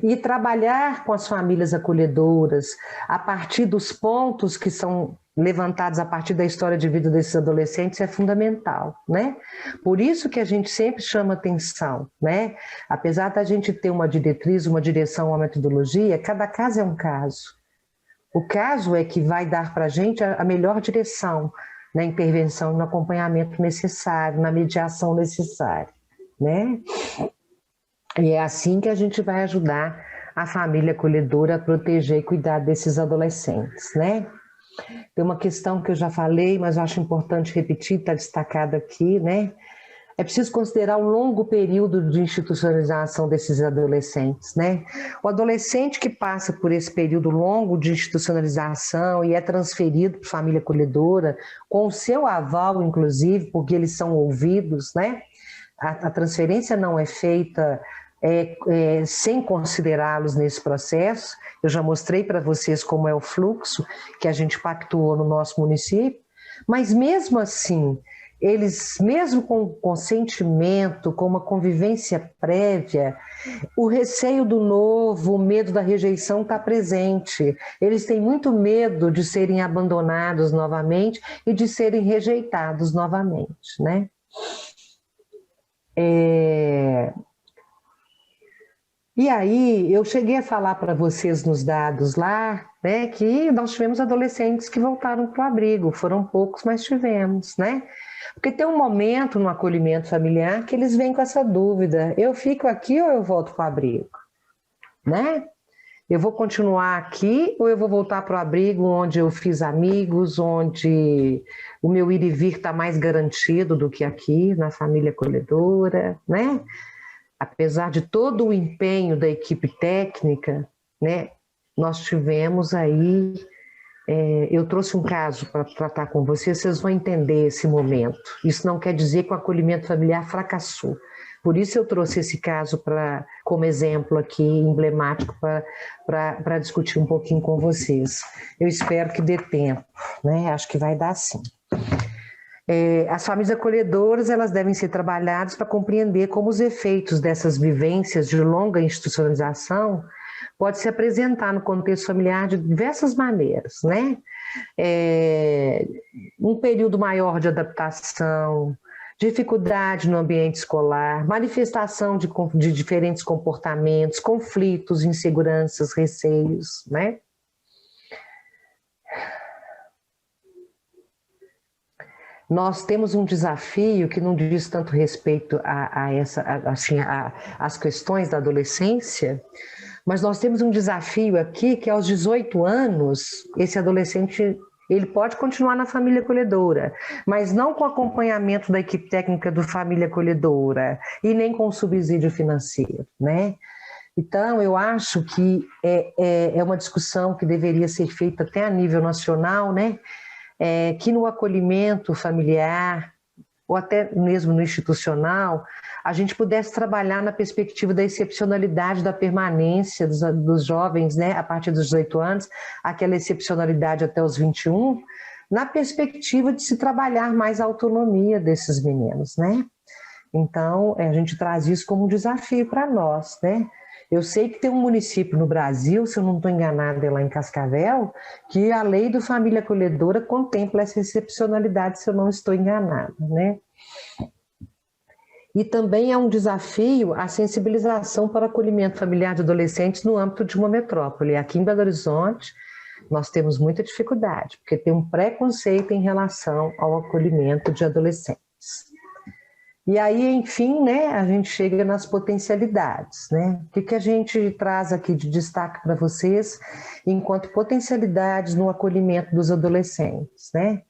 E trabalhar com as famílias acolhedoras a partir dos pontos que são levantados a partir da história de vida desses adolescentes é fundamental, né? Por isso que a gente sempre chama atenção, né? Apesar da gente ter uma diretriz, uma direção, uma metodologia, cada caso é um caso. O caso é que vai dar para a gente a melhor direção na intervenção, no acompanhamento necessário, na mediação necessária, né? E é assim que a gente vai ajudar a família acolhedora a proteger e cuidar desses adolescentes, né? Tem uma questão que eu já falei, mas eu acho importante repetir, está destacado aqui, né? É preciso considerar um longo período de institucionalização desses adolescentes, né? O adolescente que passa por esse período longo de institucionalização e é transferido para a família acolhedora, com o seu aval, inclusive, porque eles são ouvidos, né? A transferência não é feita sem considerá-los nesse processo. Eu já mostrei para vocês como é o fluxo que a gente pactuou no nosso município, mas mesmo assim, eles, mesmo com consentimento, com uma convivência prévia, o receio do novo, o medo da rejeição está presente. Eles têm muito medo de serem abandonados novamente e de serem rejeitados novamente, né? E aí, eu cheguei a falar para vocês nos dados lá, né, que nós tivemos adolescentes que voltaram para o abrigo, foram poucos, mas tivemos, né? Porque tem um momento no acolhimento familiar que eles vêm com essa dúvida, eu fico aqui ou eu volto para o abrigo, né? Eu vou continuar aqui ou eu vou voltar para o abrigo onde eu fiz amigos, onde o meu ir e vir está mais garantido do que aqui, na família acolhedora, né? Apesar de todo o empenho da equipe técnica, né, nós tivemos aí, eu trouxe um caso para tratar com vocês, vocês vão entender esse momento. Isso não quer dizer que o acolhimento familiar fracassou. Por isso eu trouxe esse caso como exemplo aqui, emblemático, para discutir um pouquinho com vocês. Eu espero que dê tempo, né? Acho que vai dar sim. As famílias acolhedoras, elas devem ser trabalhadas para compreender como os efeitos dessas vivências de longa institucionalização pode se apresentar no contexto familiar de diversas maneiras, né? Um período maior de adaptação, dificuldade no ambiente escolar, manifestação de diferentes comportamentos, conflitos, inseguranças, receios, né? Nós temos um desafio que não diz tanto respeito às questões da adolescência, Mas nós temos um desafio aqui, que aos 18 anos, esse adolescente ele pode continuar na família acolhedora, mas não com acompanhamento da equipe técnica do família acolhedora e nem com subsídio financeiro, né? Então, eu acho que é uma discussão que deveria ser feita até a nível nacional, né? Que no acolhimento familiar, ou até mesmo no institucional, a gente pudesse trabalhar na perspectiva da excepcionalidade da permanência dos jovens, né, a partir dos 18 anos, aquela excepcionalidade até os 21, na perspectiva de se trabalhar mais a autonomia desses meninos, né? Então, a gente traz isso como um desafio para nós, né? Eu sei que tem um município no Brasil, se eu não estou enganada, é lá em Cascavel, que a lei do família acolhedora contempla essa excepcionalidade, se eu não estou enganada, né? E também é um desafio a sensibilização para o acolhimento familiar de adolescentes no âmbito de uma metrópole. Aqui em Belo Horizonte, nós temos muita dificuldade, porque tem um preconceito em relação ao acolhimento de adolescentes. E aí, enfim, né, a gente chega nas potencialidades, né? O que a gente traz aqui de destaque para vocês enquanto potencialidades no acolhimento dos adolescentes, né?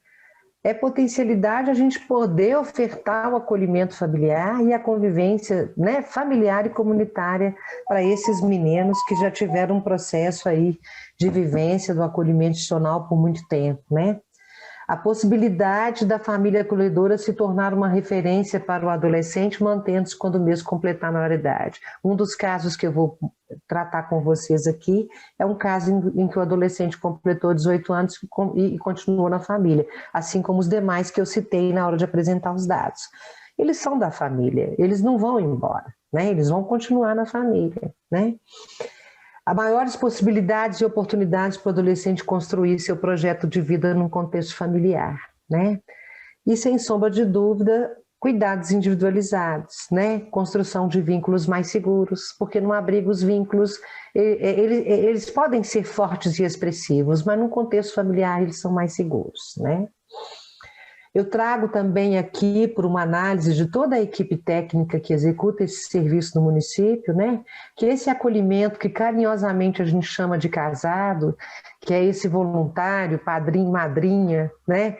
É potencialidade a gente poder ofertar o acolhimento familiar e a convivência, né, familiar e comunitária para esses meninos que já tiveram um processo aí de vivência do acolhimento institucional por muito tempo, né? A possibilidade da família acolhedora se tornar uma referência para o adolescente, mantendo-se quando mesmo completar a maioridade. Um dos casos que eu vou tratar com vocês aqui é um caso em que o adolescente completou 18 anos e continuou na família, assim como os demais que eu citei na hora de apresentar os dados. Eles são da família, eles não vão embora, né? Eles vão continuar na família, né? Há maiores possibilidades e oportunidades para o adolescente construir seu projeto de vida num contexto familiar, né? E, sem sombra de dúvida, cuidados individualizados, né? Construção de vínculos mais seguros, porque no abrigo os vínculos, eles podem ser fortes e expressivos, mas no contexto familiar eles são mais seguros, né? Eu trago também aqui, por uma análise de toda a equipe técnica que executa esse serviço no município, né, que esse acolhimento que carinhosamente a gente chama de casado, que é esse voluntário, padrinho, madrinha, né,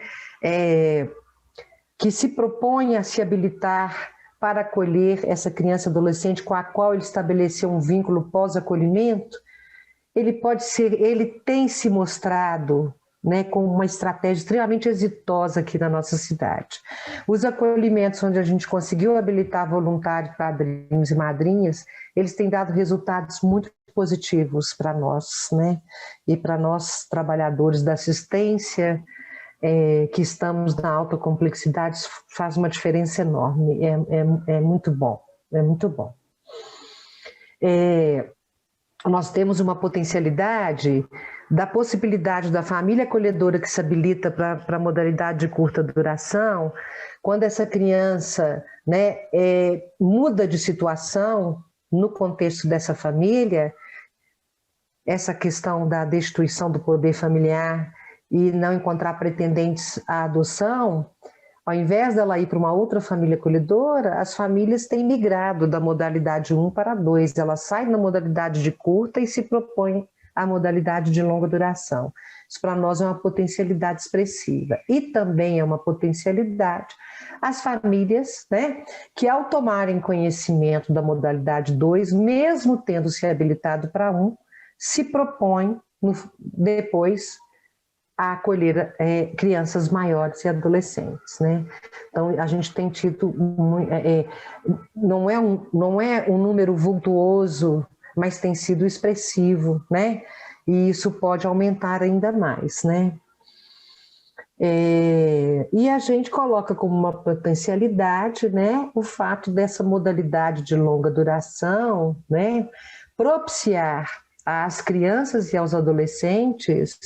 que se propõe a se habilitar para acolher essa criança adolescente com a qual ele estabeleceu um vínculo pós-acolhimento, ele tem se mostrado, né, com uma estratégia extremamente exitosa aqui na nossa cidade. Os acolhimentos onde a gente conseguiu habilitar voluntários, padrinhos e madrinhas, eles têm dado resultados muito positivos para nós, né, e para nós trabalhadores da assistência, que estamos na alta complexidade, faz uma diferença enorme, é muito bom, é muito bom. Nós temos uma potencialidade da possibilidade da família acolhedora que se habilita para a modalidade de curta duração, quando essa criança, né, muda de situação no contexto dessa família, essa questão da destituição do poder familiar e não encontrar pretendentes à adoção, ao invés dela ir para uma outra família acolhedora, as famílias têm migrado da modalidade 1 para 2. Ela sai da modalidade de curta e se propõe à modalidade de longa duração. Isso para nós é uma potencialidade expressiva. E também é uma potencialidade as famílias, né, que ao tomarem conhecimento da modalidade 2, mesmo tendo se habilitado para 1, se propõem depois a acolher crianças maiores e adolescentes, né? Então a gente tem tido não é um número vultuoso, mas tem sido expressivo, né? E isso pode aumentar ainda mais, né? E a gente coloca como uma potencialidade, né, o fato dessa modalidade de longa duração, né, propiciar às crianças e aos adolescentes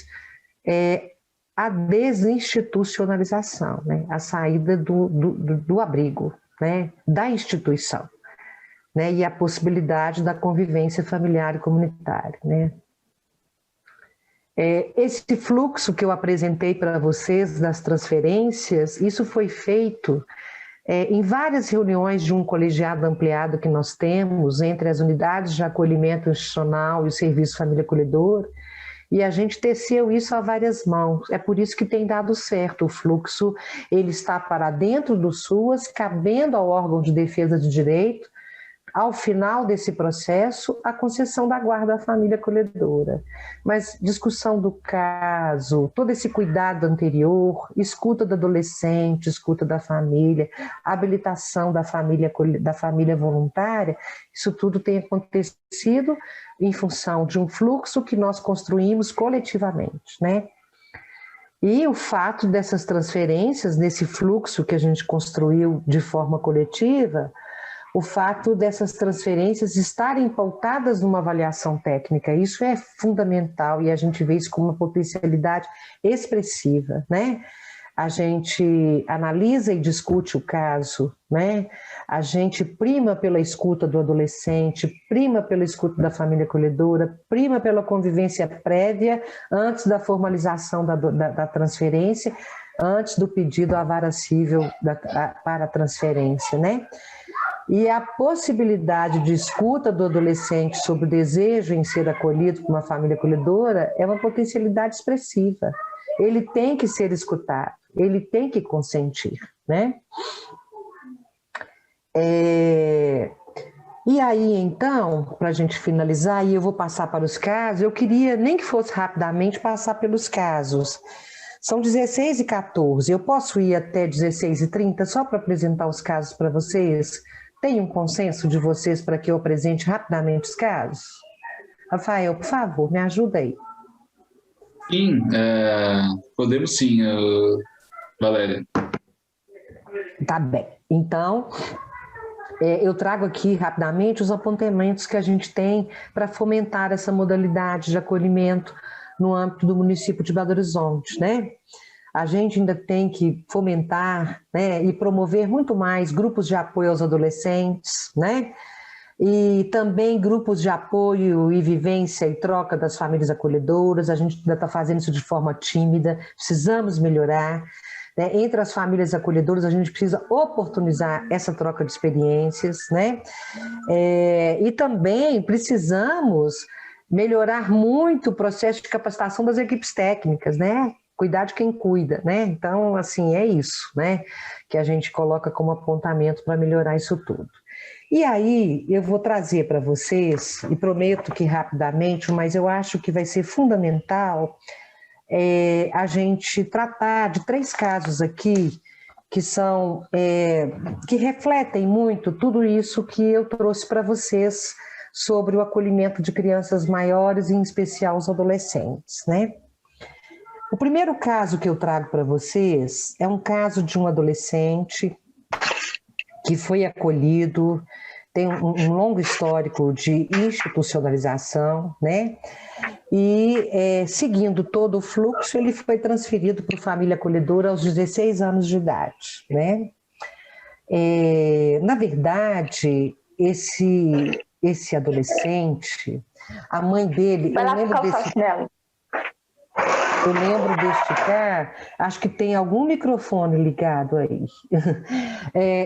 a desinstitucionalização, né? A saída do abrigo, né? Da instituição, né? E a possibilidade da convivência familiar e comunitária, né? Esse fluxo que eu apresentei para vocês das transferências, isso foi feito em várias reuniões de um colegiado ampliado que nós temos entre as unidades de acolhimento institucional e o Serviço Família Acolhedora, e a gente teceu isso a várias mãos. É por isso que tem dado certo. O fluxo ele está para dentro do SUAS, cabendo ao órgão de defesa de direito, ao final desse processo, a concessão da guarda à família acolhedora. Mas discussão do caso, todo esse cuidado anterior, escuta do adolescente, escuta da família, habilitação da família voluntária, isso tudo tem acontecido em função de um fluxo que nós construímos coletivamente, né? E o fato dessas transferências, nesse fluxo que a gente construiu de forma coletiva, o fato dessas transferências estarem pautadas numa avaliação técnica, isso é fundamental e a gente vê isso como uma potencialidade expressiva, né? A gente analisa e discute o caso, né? A gente prima pela escuta do adolescente, prima pela escuta da família acolhedora, prima pela convivência prévia antes da formalização da transferência, antes do pedido à vara civil para a transferência, né? E a possibilidade de escuta do adolescente sobre o desejo em ser acolhido por uma família acolhedora é uma potencialidade expressiva. Ele tem que ser escutado, ele tem que consentir, né? E aí, então, para a gente finalizar, e eu vou passar para os casos, eu queria, nem que fosse rapidamente, passar pelos casos. São 16 e 14, eu posso ir até 16 e 30 só para apresentar os casos para vocês? Tem um consenso de vocês para que eu apresente rapidamente os casos? Rafael, por favor, me ajuda aí. Sim, podemos sim, Valéria. Tá bem. Então, eu trago aqui rapidamente os apontamentos que a gente tem para fomentar essa modalidade de acolhimento no âmbito do município de Belo Horizonte, né? A gente ainda tem que fomentar, né, e promover muito mais grupos de apoio aos adolescentes, né? E também grupos de apoio e vivência e troca das famílias acolhedoras. A gente ainda está fazendo isso de forma tímida, precisamos melhorar. Né? Entre as famílias acolhedoras, a gente precisa oportunizar essa troca de experiências, né? E também precisamos melhorar muito o processo de capacitação das equipes técnicas, né? Cuidar de quem cuida, né? Então, assim, é isso, né? Que a gente coloca como apontamento para melhorar isso tudo. E aí, eu vou trazer para vocês, e prometo que rapidamente, mas eu acho que vai ser fundamental a gente tratar de 3 casos aqui que são, que refletem muito tudo isso que eu trouxe para vocês sobre o acolhimento de crianças maiores, em especial os adolescentes, né? O primeiro caso que eu trago para vocês é um caso de um adolescente que foi acolhido, tem um longo histórico de institucionalização, né? E seguindo todo o fluxo, ele foi transferido para a família acolhedora aos 16 anos de idade, né? Na verdade, esse adolescente, a mãe dele... Vai lá buscar o chinelo. Eu lembro deste cara, acho que tem algum microfone ligado aí.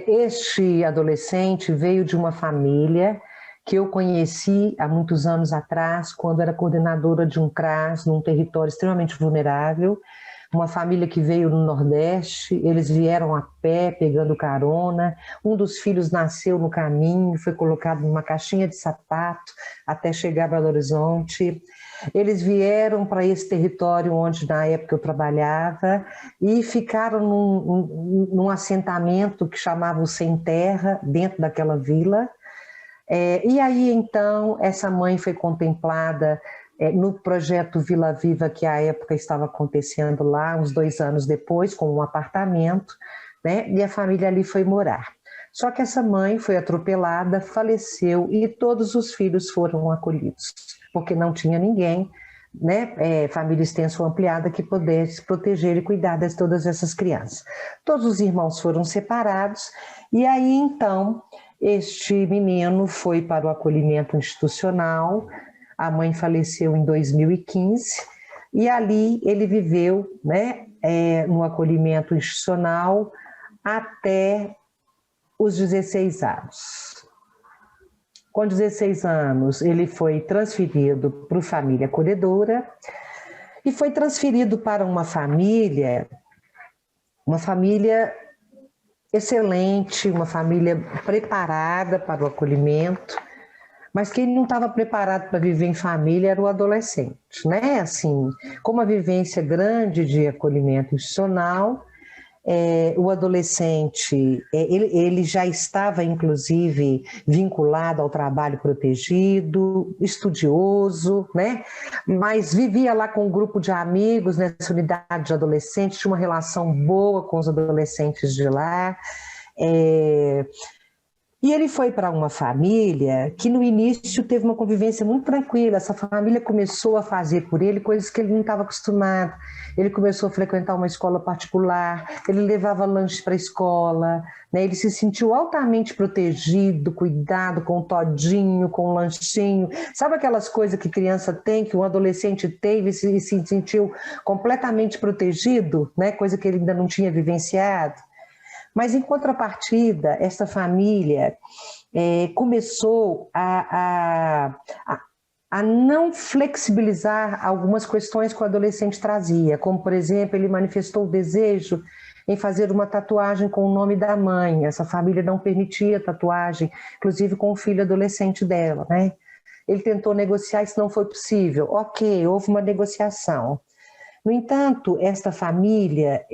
Este adolescente veio de uma família que eu conheci há muitos anos atrás, quando era coordenadora de um CRAS, num território extremamente vulnerável, uma família que veio no Nordeste, eles vieram a pé, pegando carona, um dos filhos nasceu no caminho, foi colocado numa caixinha de sapato até chegar a Belo Horizonte. Eles vieram para esse território onde, na época, eu trabalhava e ficaram num assentamento que chamava o Sem Terra, dentro daquela vila. E aí, então, essa mãe foi contemplada no projeto Vila Viva, que à época estava acontecendo lá, uns 2 anos depois, com um apartamento, né? E a família ali foi morar. Só que essa mãe foi atropelada, faleceu e todos os filhos foram acolhidos, porque não tinha ninguém, né, família extensa ou ampliada, que pudesse proteger e cuidar de todas essas crianças. Todos os irmãos foram separados e aí então este menino foi para o acolhimento institucional, a mãe faleceu em 2015 e ali ele viveu, né, no acolhimento institucional até os 16 anos. Com 16 anos, ele foi transferido para a família acolhedora e foi transferido para uma família excelente, uma família preparada para o acolhimento, mas quem não estava preparado para viver em família era o adolescente, né? Assim, com uma vivência grande de acolhimento institucional, o adolescente, ele já estava, inclusive, vinculado ao trabalho protegido, estudioso, né? Mas vivia lá com um grupo de amigos nessa unidade de adolescentes, tinha uma relação boa com os adolescentes de lá. E ele foi para uma família que no início teve uma convivência muito tranquila. Essa família começou a fazer por ele coisas que ele não estava acostumado. Ele começou a frequentar uma escola particular, ele levava lanche para a escola, né? Ele se sentiu altamente protegido, cuidado, com um todinho, com um lanchinho. Sabe aquelas coisas que criança tem, que um adolescente teve e se sentiu completamente protegido, né? Coisa que ele ainda não tinha vivenciado? Mas, em contrapartida, essa família começou a não flexibilizar algumas questões que o adolescente trazia, como, por exemplo, ele manifestou o desejo em fazer uma tatuagem com o nome da mãe. Essa família não permitia tatuagem, inclusive com o filho adolescente dela, né? Ele tentou negociar, isso não foi possível. Ok, houve uma negociação. No entanto, esta família...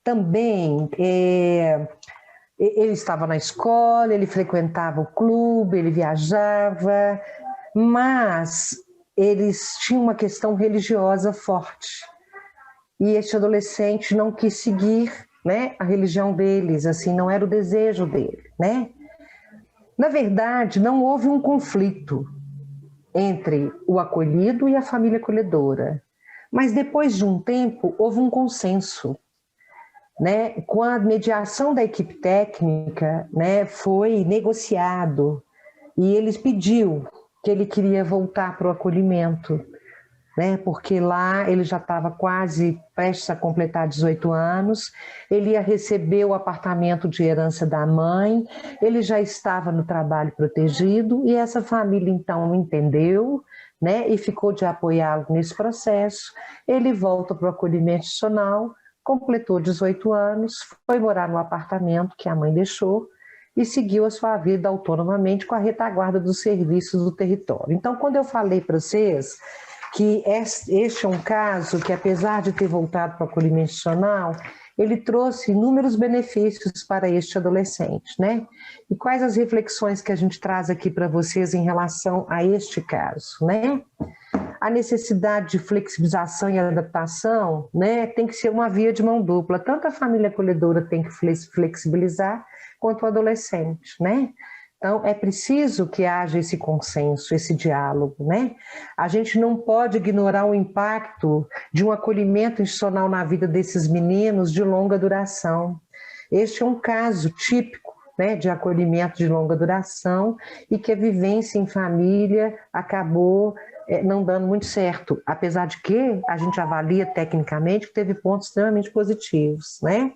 também, ele estava na escola, ele frequentava o clube, ele viajava, mas eles tinham uma questão religiosa forte. E este adolescente não quis seguir, né, a religião deles, assim, não era o desejo dele, né? Na verdade, não houve um conflito entre o acolhido e a família acolhedora, mas depois de um tempo houve um consenso. Né, com a mediação da equipe técnica, né, foi negociado e ele pediu que ele queria voltar para o acolhimento, né, porque lá ele já estava quase prestes a completar 18 anos, ele ia receber o apartamento de herança da mãe, ele já estava no trabalho protegido e essa família então entendeu, né, e ficou de apoiá-lo nesse processo. Ele volta para o acolhimento institucional, completou 18 anos, foi morar no apartamento que a mãe deixou e seguiu a sua vida autonomamente com a retaguarda dos serviços do território. Então, quando eu falei para vocês que este é um caso que, apesar de ter voltado para o acolhimento institucional, ele trouxe inúmeros benefícios para este adolescente, né? E quais as reflexões que a gente traz aqui para vocês em relação a este caso, né? A necessidade de flexibilização e adaptação, né, tem que ser uma via de mão dupla. Tanto a família acolhedora tem que flexibilizar, quanto o adolescente, né? Então, é preciso que haja esse consenso, esse diálogo, né? A gente não pode ignorar o impacto de um acolhimento institucional na vida desses meninos de longa duração. Este é um caso típico, né, de acolhimento de longa duração e que a vivência em família acabou não dando muito certo, apesar de que a gente avalia tecnicamente que teve pontos extremamente positivos, né?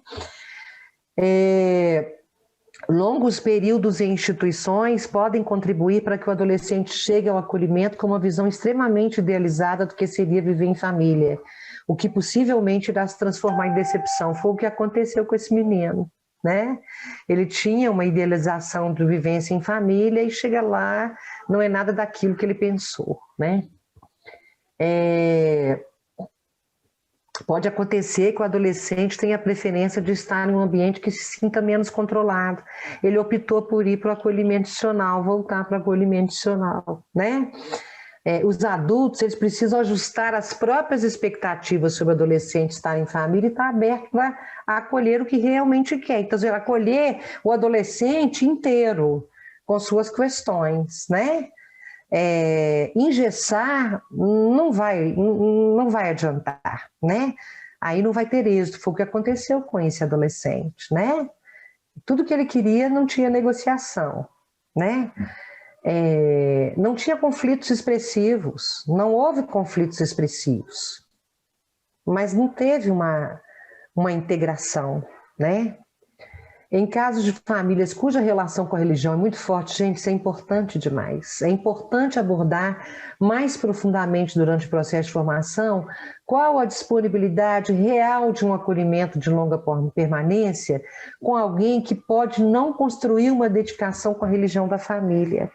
Longos períodos em instituições podem contribuir para que o adolescente chegue ao acolhimento com uma visão extremamente idealizada do que seria viver em família, o que possivelmente irá se transformar em decepção. Foi o que aconteceu com esse menino, né? Ele tinha uma idealização de vivência em família e chega lá, não é nada daquilo que ele pensou, né? Pode acontecer que o adolescente tenha a preferência de estar em um ambiente que se sinta menos controlado. Ele optou por ir para o acolhimento institucional, voltar para o acolhimento institucional, né? Os adultos, eles precisam ajustar as próprias expectativas sobre o adolescente estar em família e estar aberto para acolher o que realmente quer. Então, acolher o adolescente inteiro com suas questões, né? Engessar não vai adiantar, né? Aí não vai ter êxito. Foi o que aconteceu com esse adolescente, né? Tudo que ele queria não tinha negociação, né? Não tinha conflitos expressivos, não houve conflitos expressivos, mas não teve uma integração, né? Em casos de famílias cuja relação com a religião é muito forte, gente, isso é importante demais. É importante abordar mais profundamente durante o processo de formação qual a disponibilidade real de um acolhimento de longa permanência com alguém que pode não construir uma dedicação com a religião da família.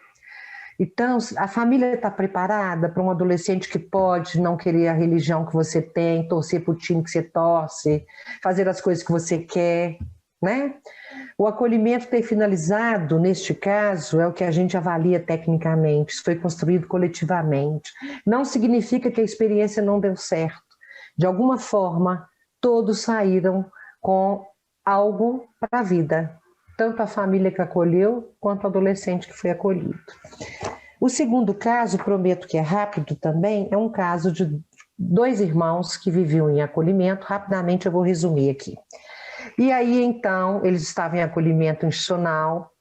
Então, a família está preparada para um adolescente que pode não querer a religião que você tem, torcer para o time que você torce, fazer as coisas que você quer, né? O acolhimento ter finalizado, neste caso, é o que a gente avalia tecnicamente, isso foi construído coletivamente. Não significa que a experiência não deu certo. De alguma forma, todos saíram com algo para a vida, tanto a família que acolheu, quanto o adolescente que foi acolhido. O segundo caso, prometo que é rápido também, é um caso de 2 irmãos que viviam em acolhimento. Rapidamente eu vou resumir aqui. E aí, então, eles estavam em acolhimento institucional,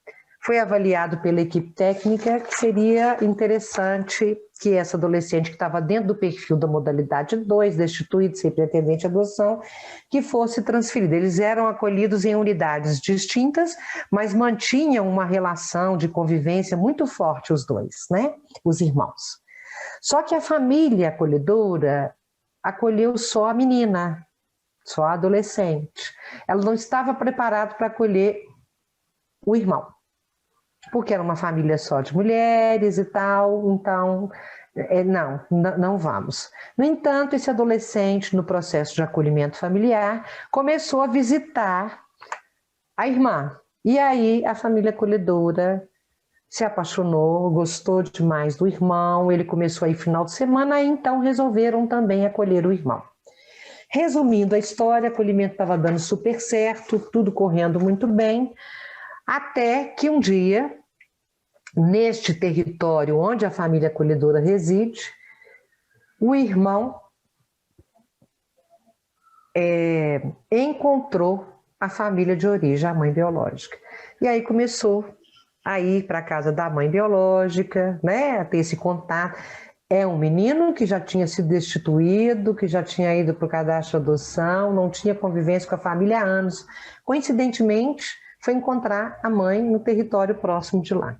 foi avaliado pela equipe técnica que seria interessante que essa adolescente que estava dentro do perfil da modalidade 2, destituído, sem pretendente à adoção, que fosse transferida. Eles eram acolhidos em unidades distintas, mas mantinham uma relação de convivência muito forte os dois, né? Os irmãos. Só que a família acolhedora acolheu só a menina, só a adolescente. Ela não estava preparada para acolher o irmão, porque era uma família só de mulheres e tal, então, não vamos. No entanto, esse adolescente, no processo de acolhimento familiar, começou a visitar a irmã. E aí a família acolhedora se apaixonou, gostou demais do irmão, ele começou aí final de semana, aí então resolveram também acolher o irmão. Resumindo a história, o acolhimento estava dando super certo, tudo correndo muito bem, até que um dia, neste território onde a família acolhedora reside, o irmão encontrou a família de origem, a mãe biológica. E aí começou a ir para a casa da mãe biológica, né, a ter esse contato. É um menino que já tinha sido destituído, que já tinha ido para o cadastro de adoção, não tinha convivência com a família há anos. Coincidentemente, foi encontrar a mãe no território próximo de lá.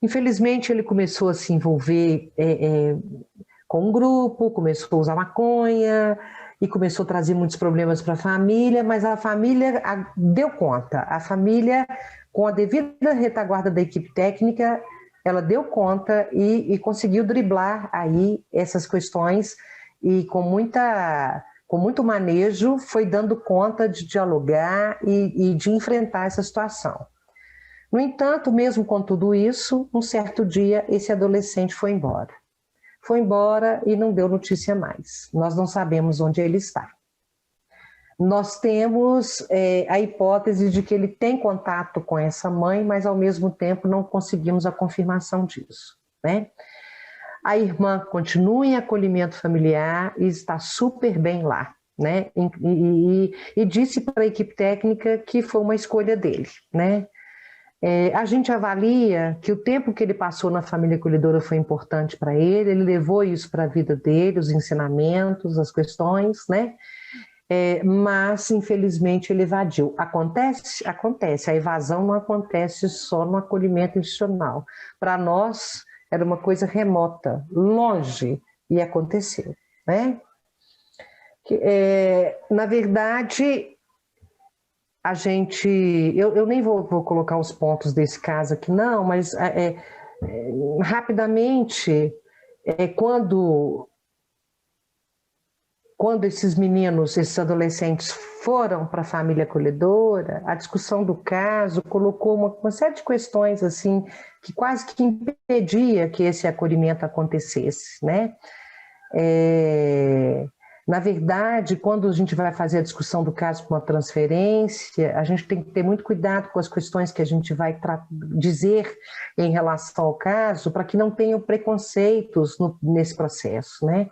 Infelizmente, ele começou a se envolver com um grupo, começou a usar maconha e começou a trazer muitos problemas para a família, mas a família deu conta. A família, com a devida retaguarda da equipe técnica, ela deu conta e conseguiu driblar aí essas questões e com muito manejo foi dando conta de dialogar e de enfrentar essa situação. No entanto, mesmo com tudo isso, um certo dia esse adolescente foi embora. Foi embora e não deu notícia mais. Nós não sabemos onde ele está. Nós temos a hipótese de que ele tem contato com essa mãe, mas ao mesmo tempo não conseguimos a confirmação disso, né? A irmã continua em acolhimento familiar e está super bem lá, né? E disse para a equipe técnica que foi uma escolha dele, né? A gente avalia que o tempo que ele passou na família acolhedora foi importante para ele levou isso para a vida dele, os ensinamentos, as questões, né? Mas, infelizmente, ele evadiu. Acontece? Acontece. A evasão não acontece só no acolhimento institucional. Para nós, era uma coisa remota, longe, e aconteceu, né? Na verdade, a gente... Eu nem vou colocar os pontos desse caso aqui, não, mas rapidamente, quando esses meninos, esses adolescentes foram para a família acolhedora, a discussão do caso colocou uma série de questões assim, que quase que impedia que esse acolhimento acontecesse, né? Na verdade, quando a gente vai fazer a discussão do caso com uma transferência, a gente tem que ter muito cuidado com as questões que a gente vai dizer em relação ao caso, para que não tenham preconceitos nesse processo, né?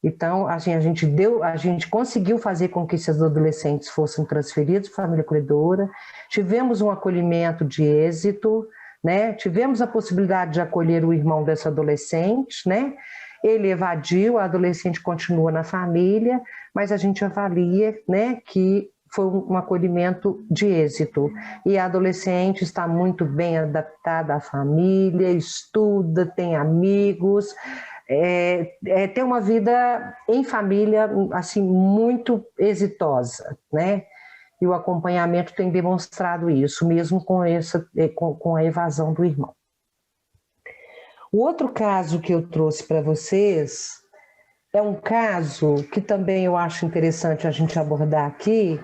Então, assim, a gente conseguiu fazer com que esses adolescentes fossem transferidos para a família acolhedora, tivemos um acolhimento de êxito, né? Tivemos a possibilidade de acolher o irmão dessa adolescente, né? Ele evadiu, a adolescente continua na família, mas a gente avalia, né, que foi um acolhimento de êxito. E a adolescente está muito bem adaptada à família, estuda, tem amigos, tem uma vida em família assim muito exitosa, né? E o acompanhamento tem demonstrado isso, mesmo com a evasão do irmão. O outro caso que eu trouxe para vocês é um caso que também eu acho interessante a gente abordar aqui,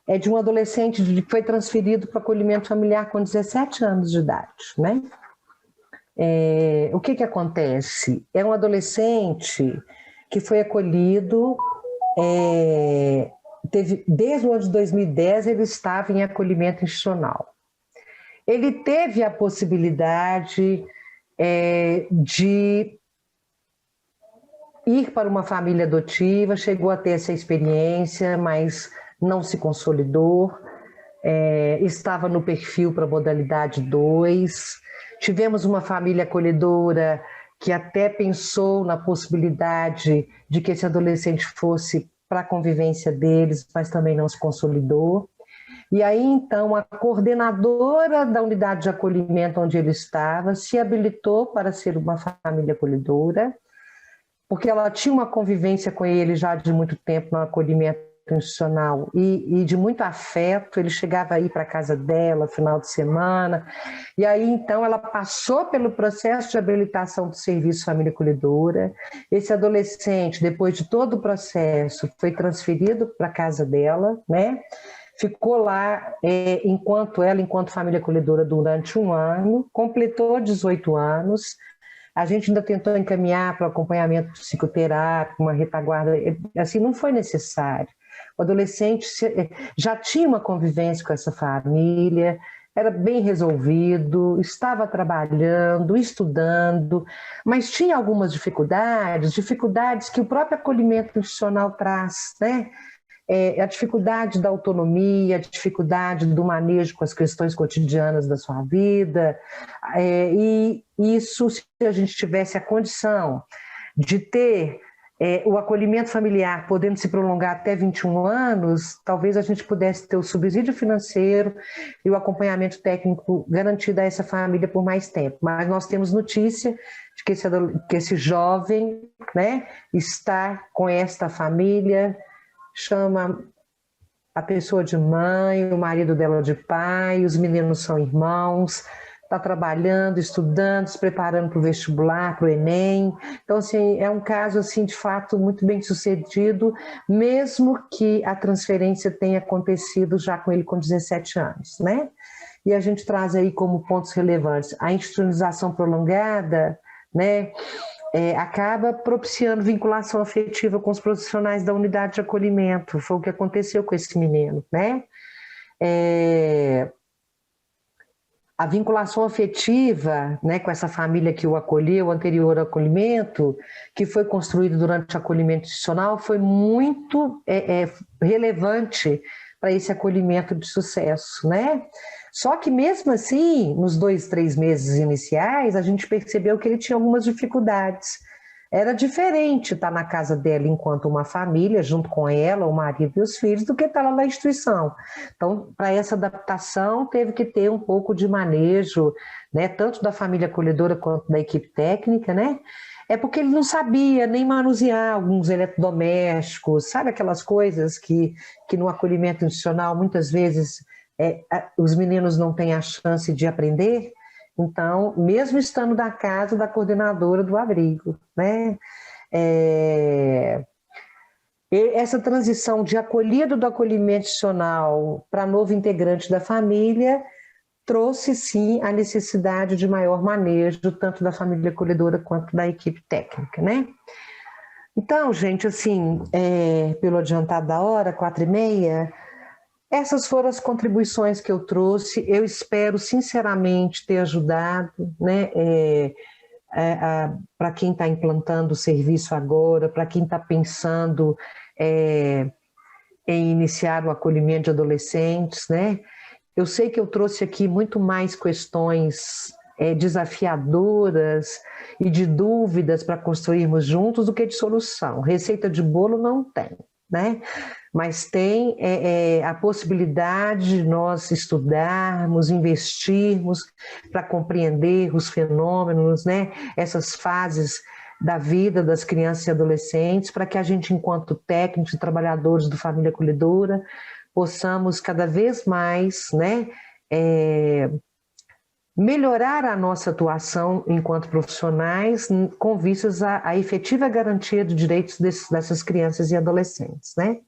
é de um adolescente que foi transferido para acolhimento familiar com 17 anos de idade, né? O que acontece? É um adolescente que foi acolhido, desde o ano de 2010 ele estava em acolhimento institucional. Ele teve a possibilidade de ir para uma família adotiva, chegou a ter essa experiência, mas não se consolidou, estava no perfil para modalidade 2. Tivemos uma família acolhedora que até pensou na possibilidade de que esse adolescente fosse para a convivência deles, mas também não se consolidou. E aí, então, a coordenadora da unidade de acolhimento onde ele estava se habilitou para ser uma família acolhedora, porque ela tinha uma convivência com ele já de muito tempo no acolhimento institucional e de muito afeto. Ele chegava a ir para a casa dela final de semana, e aí então ela passou pelo processo de habilitação do serviço família acolhedora. Esse adolescente, depois de todo o processo, foi transferido para a casa dela, né? Ficou lá enquanto família acolhedora durante 1 ano, completou 18 anos. A gente ainda tentou encaminhar para o acompanhamento psicoterápico, uma retaguarda, assim, não foi necessário. O adolescente já tinha uma convivência com essa família, era bem resolvido, estava trabalhando, estudando, mas tinha algumas dificuldades que o próprio acolhimento institucional traz, né? A dificuldade da autonomia, a dificuldade do manejo com as questões cotidianas da sua vida, e isso, se a gente tivesse a condição de ter o acolhimento familiar podendo se prolongar até 21 anos, talvez a gente pudesse ter o subsídio financeiro e o acompanhamento técnico garantido a essa família por mais tempo. Mas nós temos notícia de que esse jovem, né, está com esta família, chama a pessoa de mãe, o marido dela de pai, os meninos são irmãos, está trabalhando, estudando, se preparando para o vestibular, para o Enem. Então, assim, é um caso, assim, de fato, muito bem sucedido, mesmo que a transferência tenha acontecido já com ele com 17 anos, né? E a gente traz aí como pontos relevantes a institucionalização prolongada, né? Acaba propiciando vinculação afetiva com os profissionais da unidade de acolhimento. Foi o que aconteceu com esse menino, né? A vinculação afetiva, né, com essa família que o acolheu, o anterior acolhimento, que foi construído durante o acolhimento institucional, foi muito relevante para esse acolhimento de sucesso, né? Só que mesmo assim, nos 2, 3 meses iniciais, a gente percebeu que ele tinha algumas dificuldades. Era diferente estar na casa dela enquanto uma família, junto com ela, o marido e os filhos, do que estar lá na instituição. Então, para essa adaptação, teve que ter um pouco de manejo, né, tanto da família acolhedora quanto da equipe técnica, né? É porque ele não sabia nem manusear alguns eletrodomésticos, sabe aquelas coisas que no acolhimento institucional, muitas vezes, os meninos não têm a chance de aprender. Então, mesmo estando da casa da coordenadora do abrigo, né? Essa transição de acolhido do acolhimento institucional para novo integrante da família trouxe, sim, a necessidade de maior manejo, tanto da família acolhedora quanto da equipe técnica, né? Então, gente, assim, pelo adiantado da hora, 4h30, essas foram as contribuições que eu trouxe. Eu espero, sinceramente, ter ajudado, né, para quem está implantando o serviço agora, para quem está pensando em iniciar o acolhimento de adolescentes, né? Eu sei que eu trouxe aqui muito mais questões desafiadoras e de dúvidas para construirmos juntos do que de solução. Receita de bolo não tem, né? Mas tem a possibilidade de nós estudarmos, investirmos para compreender os fenômenos, né? Essas fases da vida das crianças e adolescentes, para que a gente, enquanto técnicos e trabalhadores do Família Acolhedora, possamos cada vez mais, né, melhorar a nossa atuação enquanto profissionais com vistas à efetiva garantia de direitos dessas crianças e adolescentes, né?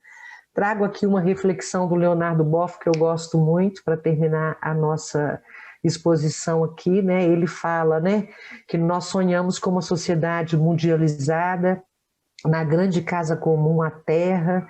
Trago aqui uma reflexão do Leonardo Boff, que eu gosto muito, para terminar a nossa exposição aqui, né? Ele fala, né, que nós sonhamos com uma sociedade mundializada, na grande casa comum, a Terra,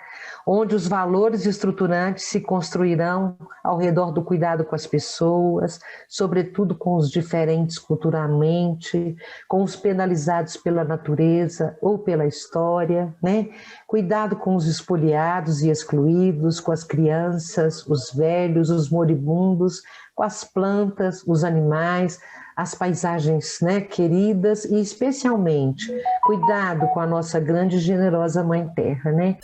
onde os valores estruturantes se construirão ao redor do cuidado com as pessoas, sobretudo com os diferentes culturalmente, com os penalizados pela natureza ou pela história, né? Cuidado com os espoliados e excluídos, com as crianças, os velhos, os moribundos, com as plantas, os animais, as paisagens, né, queridas, e especialmente cuidado com a nossa grande e generosa Mãe Terra, né?